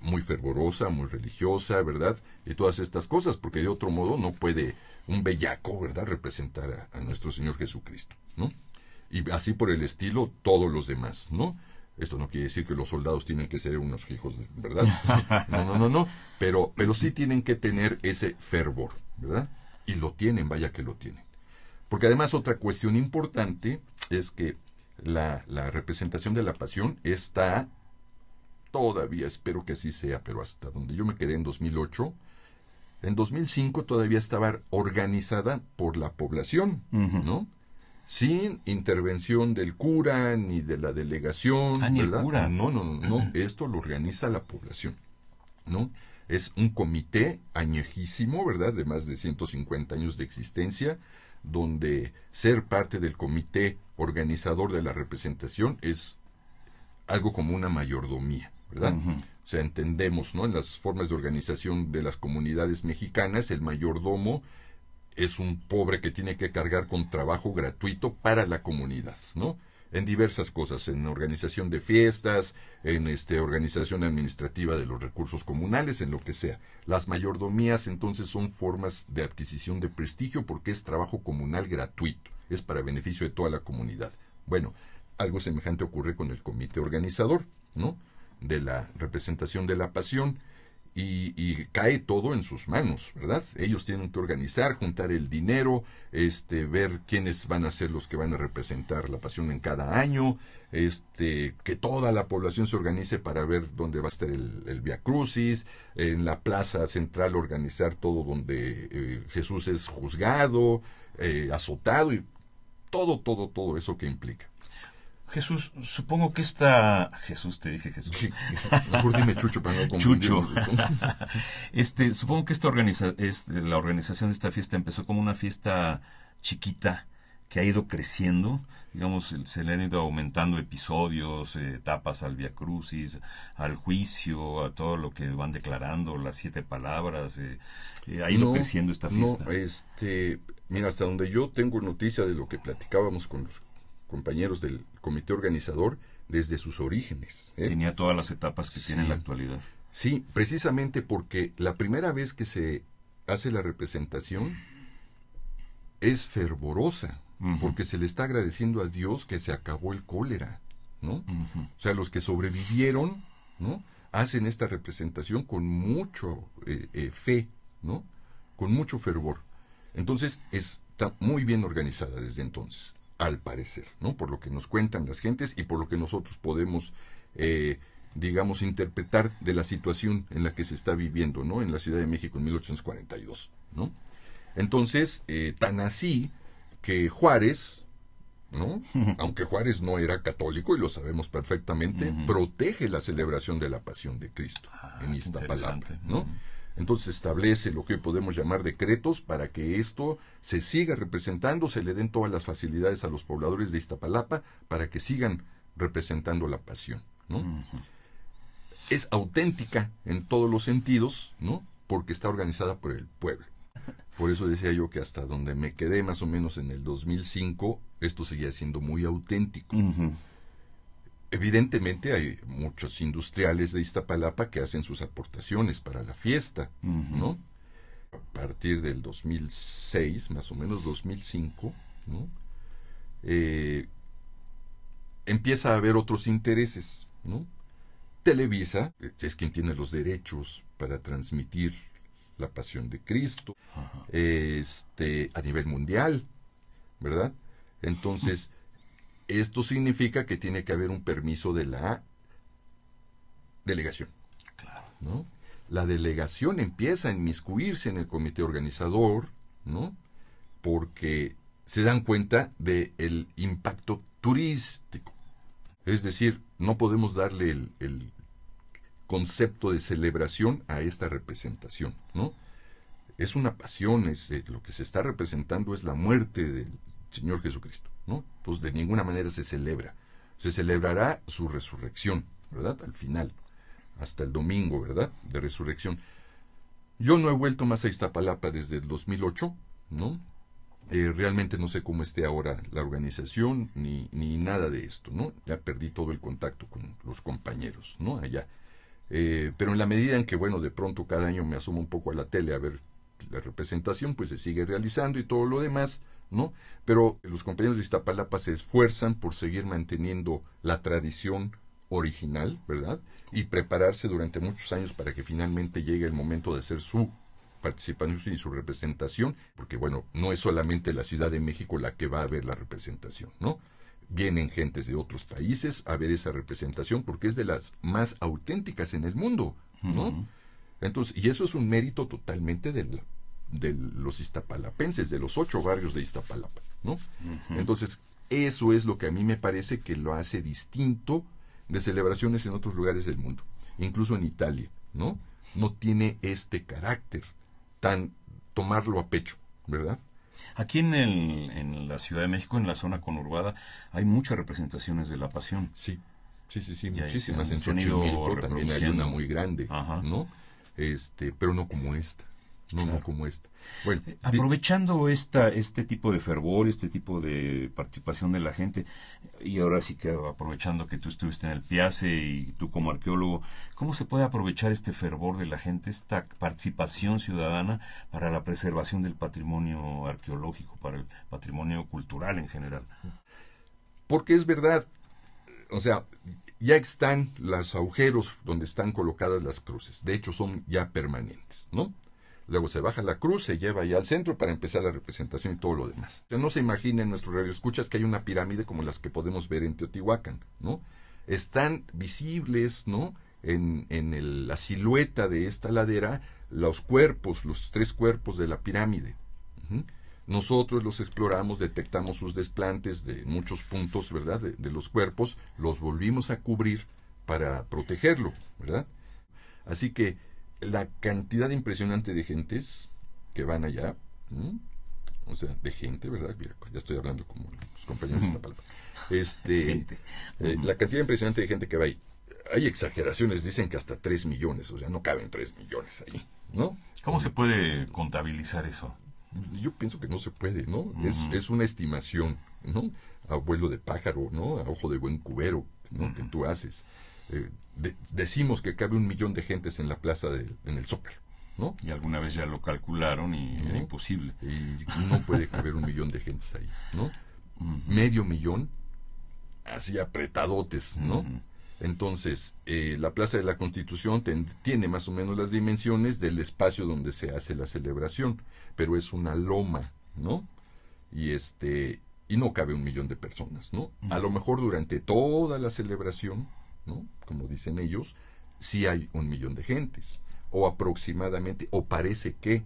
muy fervorosa, muy religiosa, ¿verdad? Y todas estas cosas, porque de otro modo no puede un bellaco, ¿verdad?, representar a nuestro Señor Jesucristo, ¿no? Y así por el estilo todos los demás, ¿no? Esto no quiere decir que los soldados tienen que ser unos hijos, ¿verdad? No. Pero sí tienen que tener ese fervor, ¿verdad? Y lo tienen, vaya que lo tienen. Porque además otra cuestión importante es que la representación de la Pasión está todavía, espero que así sea, pero hasta donde yo me quedé en 2008, en 2005 todavía estaba organizada por la población, ¿no? Sin intervención del cura ni de la delegación,
ni
¿verdad?
El cura.
No, esto lo organiza la población, ¿no? Es un comité añejísimo, ¿verdad?, de más de 150 años de existencia, donde ser parte del comité organizador de la representación es algo como una mayordomía, ¿verdad? O sea, entendemos, ¿no?, en las formas de organización de las comunidades mexicanas, el mayordomo es un pobre que tiene que cargar con trabajo gratuito para la comunidad, ¿no? En diversas cosas, en organización de fiestas, en organización administrativa de los recursos comunales, en lo que sea. Las mayordomías, entonces, son formas de adquisición de prestigio porque es trabajo comunal gratuito, es para beneficio de toda la comunidad. Bueno, algo semejante ocurre con el comité organizador, ¿no?, de la representación de la Pasión. Y cae todo en sus manos, ¿verdad? Ellos tienen que organizar, juntar el dinero, ver quiénes van a ser los que van a representar la Pasión en cada año, que toda la población se organice para ver dónde va a estar el Vía Crucis, en la plaza central organizar todo donde Jesús es juzgado, azotado, y todo eso que implica.
Jesús, supongo que Jesús, te dije Jesús.
Sí, mejor dime Chucho para no confundirnos.
Chucho. Supongo que la organización de esta fiesta empezó como una fiesta chiquita que ha ido creciendo, digamos, se le han ido aumentando episodios, etapas al Vía Crucis, al juicio, a todo lo que van declarando, las 7 palabras, ha ido creciendo esta fiesta.
Mira, hasta donde yo tengo noticia de lo que platicábamos con los compañeros del comité organizador, desde sus orígenes.
Tenía todas las etapas que tiene en la actualidad.
Sí, precisamente porque la primera vez que se hace la representación es fervorosa, porque se le está agradeciendo a Dios que se acabó el cólera, ¿no? O sea, los que sobrevivieron, ¿no?, hacen esta representación con mucho fe, ¿no?, con mucho fervor. Entonces, está muy bien organizada desde entonces, al parecer, ¿no?, por lo que nos cuentan las gentes y por lo que nosotros podemos, digamos, interpretar de la situación en la que se está viviendo, ¿no?, en la Ciudad de México en 1842, ¿no? Entonces, tan así que Juárez, ¿no?, aunque Juárez no era católico, y lo sabemos perfectamente, protege la celebración de la Pasión de Cristo en Iztapalapa, ¿no? Entonces establece lo que podemos llamar decretos para que esto se siga representando, se le den todas las facilidades a los pobladores de Iztapalapa para que sigan representando la Pasión, ¿no? Es auténtica en todos los sentidos, ¿no?, porque está organizada por el pueblo. Por eso decía yo que hasta donde me quedé más o menos en el 2005, esto seguía siendo muy auténtico. Evidentemente hay muchos industriales de Iztapalapa que hacen sus aportaciones para la fiesta, ¿no? A partir del 2006, más o menos 2005, ¿no?, empieza a haber otros intereses, ¿no? Televisa es quien tiene los derechos para transmitir la Pasión de Cristo, a nivel mundial, ¿verdad? Entonces, esto significa que tiene que haber un permiso de la delegación, ¿no? La delegación empieza a inmiscuirse en el comité organizador, ¿no?, porque se dan cuenta del impacto turístico. Es decir, no podemos darle el concepto de celebración a esta representación, ¿no? Es una pasión, lo que se está representando es la muerte del Señor Jesucristo, ¿no? Entonces, de ninguna manera se celebra. Se celebrará su resurrección, ¿verdad?, al final, hasta el domingo, ¿verdad?, de resurrección. Yo no he vuelto más a Iztapalapa desde el 2008, ¿no? Realmente no sé cómo esté ahora la organización, ni nada de esto, ¿no? Ya perdí todo el contacto con los compañeros, ¿no?, allá. Pero en la medida en que, bueno, de pronto cada año me asomo un poco a la tele a ver la representación, pues se sigue realizando y todo lo demás, ¿no? Pero los compañeros de Iztapalapa se esfuerzan por seguir manteniendo la tradición original, ¿verdad?, y prepararse durante muchos años para que finalmente llegue el momento de hacer su participación y su representación, porque, bueno, no es solamente la Ciudad de México la que va a ver la representación, ¿no? Vienen gentes de otros países a ver esa representación porque es de las más auténticas en el mundo, ¿no? Entonces, y eso es un mérito totalmente de los iztapalapenses, de los 8 barrios de Iztapalapa, ¿no? Entonces, eso es lo que a mí me parece que lo hace distinto de celebraciones en otros lugares del mundo, incluso en Italia, ¿no? No tiene este carácter tan tomarlo a pecho, ¿verdad?
Aquí en la Ciudad de México, en la zona conurbada, hay muchas representaciones de la Pasión.
Sí, muchísimas. En Xochimilco también hay una muy grande, ¿no? Pero no como esta. No como esta. Bueno,
aprovechando este tipo de fervor, este tipo de participación de la gente, y ahora sí que aprovechando que tú estuviste en el Piace y tú como arqueólogo, ¿cómo se puede aprovechar este fervor de la gente, esta participación ciudadana para la preservación del patrimonio arqueológico, para el patrimonio cultural en general?
Porque es verdad, o sea, ya están los agujeros donde están colocadas las cruces, de hecho son ya permanentes, ¿no? Luego se baja la cruz, se lleva ya al centro para empezar la representación y todo lo demás. No se imaginen nuestros radioescuchas que hay una pirámide como las que podemos ver en Teotihuacán, ¿no? Están visibles, ¿no?, en la silueta de esta ladera, los 3 cuerpos de la pirámide. nosotros los exploramos, detectamos sus desplantes de muchos puntos, ¿verdad?, de los cuerpos, los volvimos a cubrir para protegerlo, ¿verdad? Así que la cantidad impresionante de gentes que van allá, o sea, de gente, ¿verdad? Mira, ya estoy hablando como los compañeros de Iztapalapa. La cantidad impresionante de gente que va ahí. Hay exageraciones, dicen que hasta 3 millones, o sea, no caben 3 millones ahí, ¿no?
¿Cómo se puede contabilizar eso?
Yo pienso que no se puede, ¿no? Es una estimación, ¿no? A vuelo de pájaro, ¿no? A ojo de buen cubero, ¿no? Que tú haces. Decimos que cabe 1 millón de gentes en la plaza en el Zócalo, ¿no?
Y alguna vez ya lo calcularon y era imposible.
Y no puede caber 1 millón de gentes ahí, ¿no? Medio millón, así apretadotes, ¿no? Entonces, la Plaza de la Constitución tiene más o menos las dimensiones del espacio donde se hace la celebración, pero es una loma, ¿no? Y no cabe 1 millón de personas, ¿no? A lo mejor durante toda la celebración, ¿no?, como dicen ellos, sí hay 1 millón de gentes, o aproximadamente, o parece que,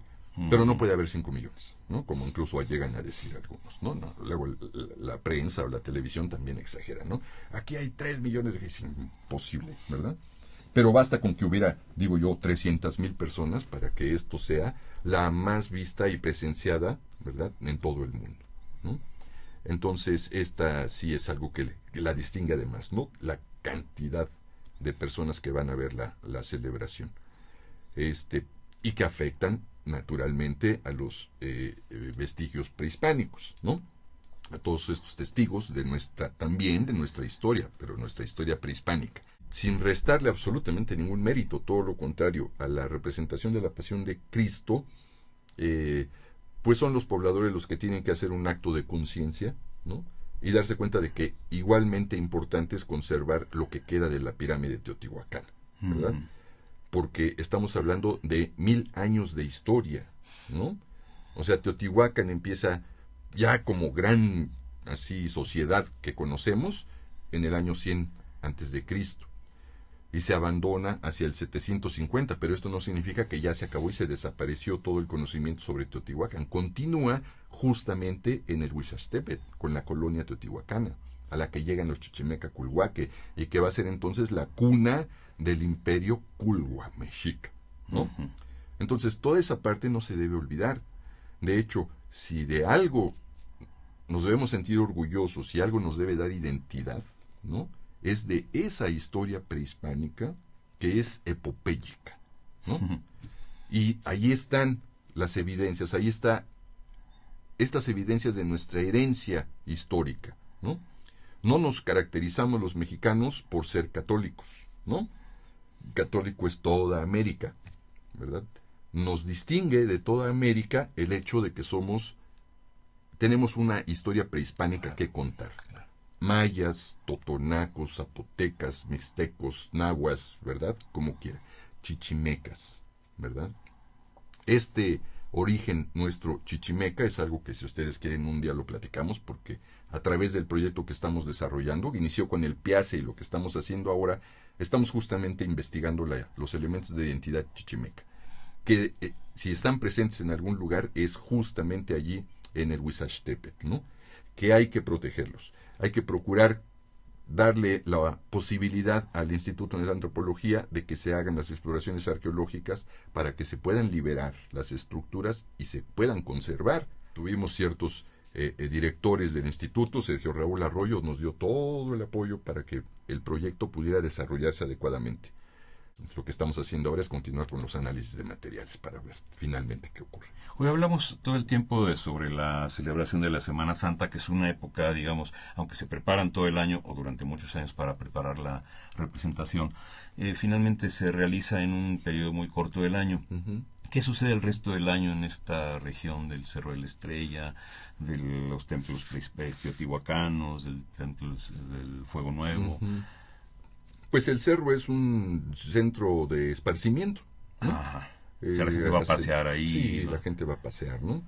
pero no puede haber 5 millones, ¿no? Como incluso llegan a decir algunos, ¿no? Luego la prensa o la televisión también exagera, ¿no? Aquí hay 3 millones de gentes, es imposible, ¿verdad? Pero basta con que hubiera, digo yo, 300,000 personas para que esto sea la más vista y presenciada, ¿verdad?, en todo el mundo, ¿no? Entonces, esta sí es algo que la distingue además, ¿no? La cantidad de personas que van a ver la celebración. Y que afectan, naturalmente, a los vestigios prehispánicos, ¿no? A todos estos testigos también de nuestra historia, pero nuestra historia prehispánica. Sin restarle absolutamente ningún mérito, todo lo contrario, a la representación de la pasión de Cristo, pues son los pobladores los que tienen que hacer un acto de conciencia, ¿no? Y darse cuenta de que igualmente importante es conservar lo que queda de la pirámide teotihuacana, ¿verdad? Porque estamos hablando de 1000 años de historia, ¿no? O sea, Teotihuacán empieza ya como gran así sociedad que conocemos en el año 100 antes de Cristo. Y se abandona hacia el 750, pero esto no significa que ya se acabó y se desapareció todo el conocimiento sobre Teotihuacán. Continúa justamente en el Huizachtepetl, con la colonia teotihuacana, a la que llegan los chichimeca culhuaque, y que va a ser entonces la cuna del imperio culhua mexica, ¿no? Entonces, toda esa parte no se debe olvidar. De hecho, si de algo nos debemos sentir orgullosos, si algo nos debe dar identidad, ¿no?, es de esa historia prehispánica que es epopéyica, ¿no? Y ahí están las evidencias, ahí está estas evidencias de nuestra herencia histórica, ¿no? No nos caracterizamos los mexicanos por ser católicos, ¿no? Católico es toda América, ¿verdad? Nos distingue de toda América el hecho de que tenemos una historia prehispánica que contar. Mayas, totonacos, zapotecas, mixtecos, nahuas, ¿verdad? Como quiera. Chichimecas, ¿verdad? Este origen nuestro chichimeca es algo que, si ustedes quieren, un día lo platicamos, porque a través del proyecto que estamos desarrollando, que inició con el PIACE, y lo que estamos haciendo ahora, estamos justamente investigando los elementos de identidad chichimeca, que si están presentes en algún lugar es justamente allí en el Huizachtepetl, ¿no? Que hay que protegerlos. Hay que procurar darle la posibilidad al Instituto de Antropología de que se hagan las exploraciones arqueológicas para que se puedan liberar las estructuras y se puedan conservar. Tuvimos ciertos directores del instituto. Sergio Raúl Arroyo nos dio todo el apoyo para que el proyecto pudiera desarrollarse adecuadamente. Lo que estamos haciendo ahora es continuar con los análisis de materiales para ver finalmente qué ocurre.
Hoy hablamos todo el tiempo sobre la celebración de la Semana Santa, que es una época, digamos, aunque se preparan todo el año o durante muchos años para preparar la representación, finalmente se realiza en un periodo muy corto del año. ¿Qué sucede el resto del año en esta región del Cerro de la Estrella, de los templos teotihuacanos, del templo del Fuego Nuevo?
Pues el cerro es un centro de esparcimiento, ¿no?
Ajá. O sea, la gente va a pasear ahí.
Sí,
¿no?
La gente va a pasear, ¿no?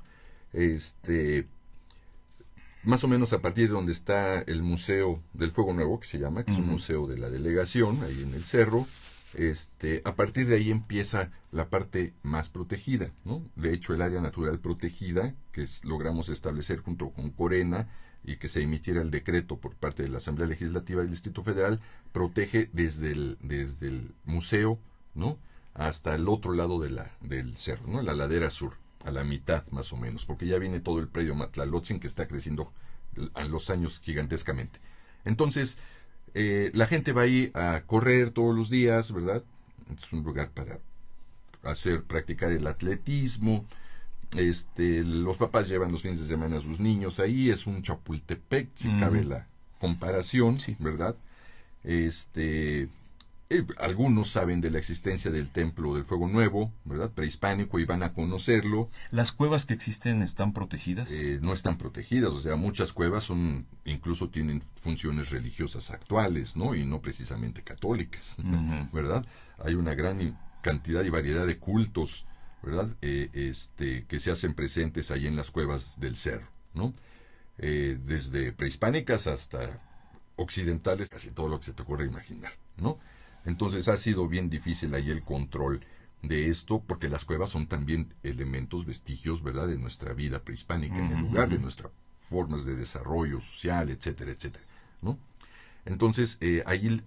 Más o menos a partir de donde está el Museo del Fuego Nuevo, que se llama, que es un museo de la delegación, ahí en el cerro, A partir de ahí empieza la parte más protegida, ¿no? De hecho, el área natural protegida, que logramos establecer junto con Corena y que se emitiera el decreto por parte de la Asamblea Legislativa del Distrito Federal, protege desde el museo, ¿no?, hasta el otro lado del cerro, ¿no?, la ladera sur, a la mitad más o menos, porque ya viene todo el predio Matlalotzin, que está creciendo a los años gigantescamente. Entonces, la gente va ahí a correr todos los días, ¿verdad? Es un lugar para practicar el atletismo. Los papás llevan los fines de semana a sus niños ahí. Es un Chapultepec, si cabe la comparación, sí, ¿verdad? Algunos saben de la existencia del Templo del Fuego Nuevo, ¿verdad?, prehispánico, y van a conocerlo.
¿Las cuevas que existen están protegidas?
No están protegidas, o sea, muchas cuevas incluso tienen funciones religiosas actuales, ¿no?, y no precisamente católicas, ¿verdad? Hay una gran cantidad y variedad de cultos, ¿verdad?, que se hacen presentes ahí en las cuevas del cerro, ¿no? Desde prehispánicas hasta occidentales, casi todo lo que se te ocurre imaginar, ¿no? Entonces ha sido bien difícil ahí el control de esto, porque las cuevas son también elementos, vestigios, ¿verdad?, de nuestra vida prehispánica en el lugar, de nuestras formas de desarrollo social, etcétera, etcétera, ¿no? Entonces, ahí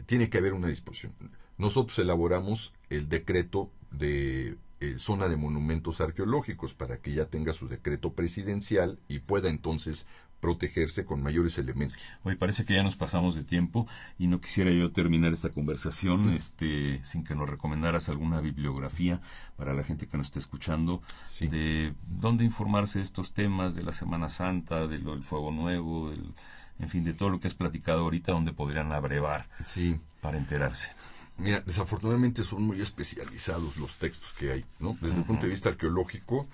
tiene que haber una disposición. Nosotros elaboramos el decreto de zona de monumentos arqueológicos para que ya tenga su decreto presidencial y pueda entonces protegerse con mayores elementos.
Hoy parece que ya nos pasamos de tiempo y no quisiera yo terminar esta conversación sin que nos recomendaras alguna bibliografía para la gente que nos está escuchando, sí, de dónde informarse de estos temas, de la Semana Santa, del Fuego Nuevo, en fin, de todo lo que has platicado ahorita, donde podrían abrevar, sí, para enterarse.
Mira, desafortunadamente son muy especializados los textos que hay, ¿no? Desde el punto de vista arqueológico,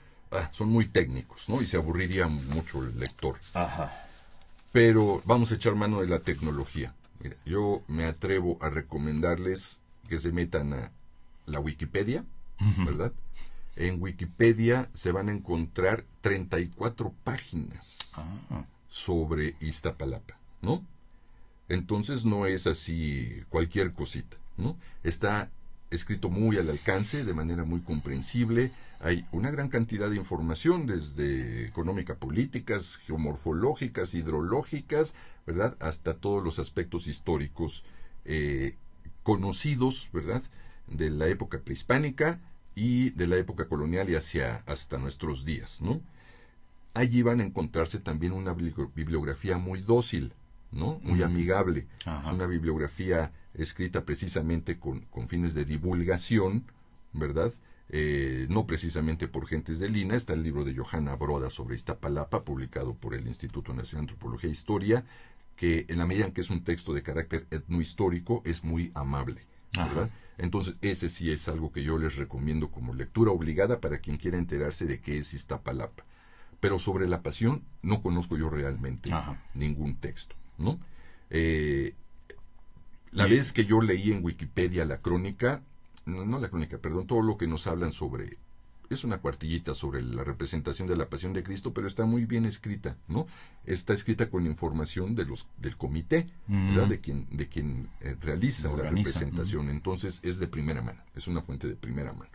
son muy técnicos, ¿no? Y se aburriría mucho el lector. Ajá. Pero vamos a echar mano de la tecnología. Mira, yo me atrevo a recomendarles que se metan a la Wikipedia, ¿verdad? En Wikipedia se van a encontrar 34 páginas sobre Iztapalapa, ¿no? Entonces no es así cualquier cosita, ¿no? Está escrito muy al alcance, de manera muy comprensible. Hay una gran cantidad de información, desde económica, políticas, geomorfológicas, hidrológicas, ¿verdad?, hasta todos los aspectos históricos conocidos, ¿verdad?, de la época prehispánica y de la época colonial y hasta nuestros días, ¿no? Allí van a encontrarse también una bibliografía muy dócil, ¿no?, muy amigable. Ajá. Es una bibliografía escrita precisamente con fines de divulgación, ¿verdad? No precisamente por gentes del INAH. Está el libro de Johanna Broda sobre Iztapalapa, publicado por el Instituto Nacional de Antropología e Historia, que en la medida en que es un texto de carácter etnohistórico es muy amable, ¿verdad? Ajá. Entonces ese sí es algo que yo les recomiendo como lectura obligada para quien quiera enterarse de qué es Iztapalapa. Pero sobre la Pasión no conozco yo realmente ningún texto, ¿no? La vez que yo leí en Wikipedia la crónica, todo lo que nos hablan sobre, es una cuartillita sobre la representación de la Pasión de Cristo, pero está muy bien escrita, ¿no? Está escrita con información del comité, ¿verdad?, de quien realiza la representación. Entonces es de primera mano, es una fuente de primera mano.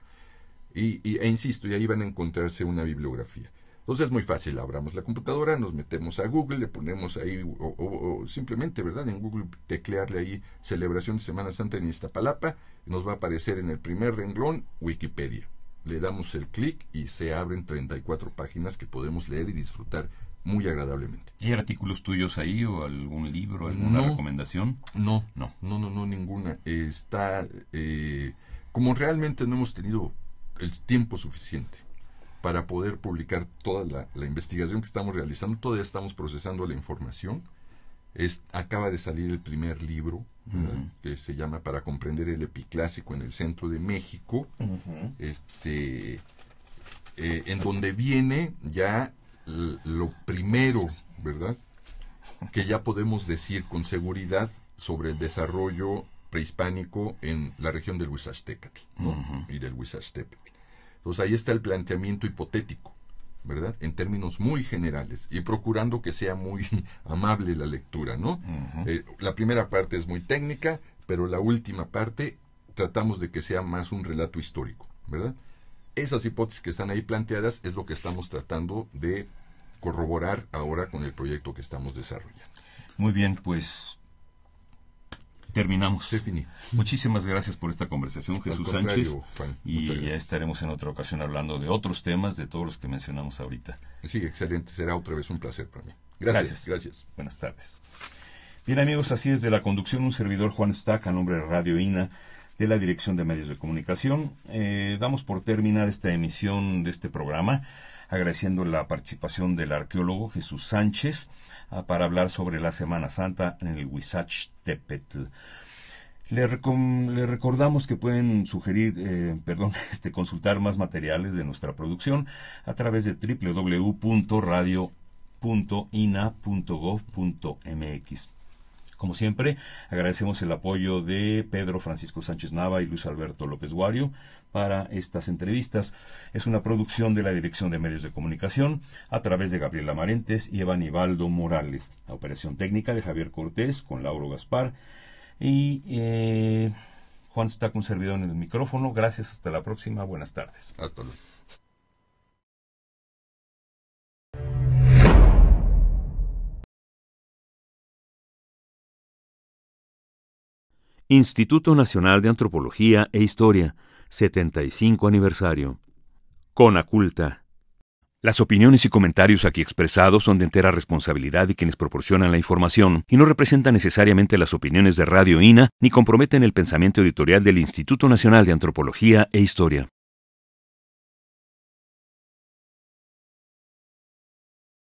E insisto, y ahí van a encontrarse una bibliografía. Entonces es muy fácil, abramos la computadora, nos metemos a Google, le ponemos ahí, o simplemente, ¿verdad?, en Google teclearle ahí celebración de Semana Santa en Iztapalapa, nos va a aparecer en el primer renglón Wikipedia. Le damos el clic y se abren 34 páginas que podemos leer y disfrutar muy agradablemente.
¿Hay artículos tuyos ahí o algún libro, alguna recomendación?
No, ninguna. Está, como realmente no hemos tenido el tiempo suficiente para poder publicar toda la investigación que estamos realizando, todavía estamos procesando la información. Acaba de salir el primer libro, que se llama Para comprender el epiclásico en el centro de México, en donde viene ya lo primero, ¿verdad?, que ya podemos decir con seguridad sobre el desarrollo prehispánico en la región del Huizachtecatl, ¿no?, y del Huizachtepetl. Entonces ahí está el planteamiento hipotético, ¿verdad?, en términos muy generales y procurando que sea muy amable la lectura, ¿no? La primera parte es muy técnica, pero la última parte tratamos de que sea más un relato histórico, ¿verdad? Esas hipótesis que están ahí planteadas es lo que estamos tratando de corroborar ahora con el proyecto que estamos desarrollando.
Muy bien, pues terminamos. Muchísimas gracias por esta conversación, Jesús Sánchez.
Juan,
y ya estaremos en otra ocasión hablando de otros temas, de todos los que mencionamos ahorita.
Sí, excelente. Será otra vez un placer para mí. Gracias.
Buenas tardes. Bien, amigos, así es de la conducción un servidor, Juan Stack, a nombre de Radio INA, de la Dirección de Medios de Comunicación. Damos por terminar esta emisión de este programa, agradeciendo la participación del arqueólogo Jesús Sánchez para hablar sobre la Semana Santa en el Huizachtepetl. Le recordamos que pueden consultar más materiales de nuestra producción a través de www.radio.ina.gov.mx. Como siempre, agradecemos el apoyo de Pedro Francisco Sánchez Nava y Luis Alberto López Guario para estas entrevistas. Es una producción de la Dirección de Medios de Comunicación a través de Gabriela Marentes y Evanibaldo Morales. La operación técnica de Javier Cortés con Lauro Gaspar y Juan está con servidor en el micrófono. Gracias, hasta la próxima. Buenas tardes.
Hasta luego.
Instituto Nacional de Antropología e Historia, 75 aniversario. Conaculta. Las opiniones y comentarios aquí expresados son de entera responsabilidad de quienes proporcionan la información y no representan necesariamente las opiniones de Radio INA ni comprometen el pensamiento editorial del Instituto Nacional de Antropología e Historia.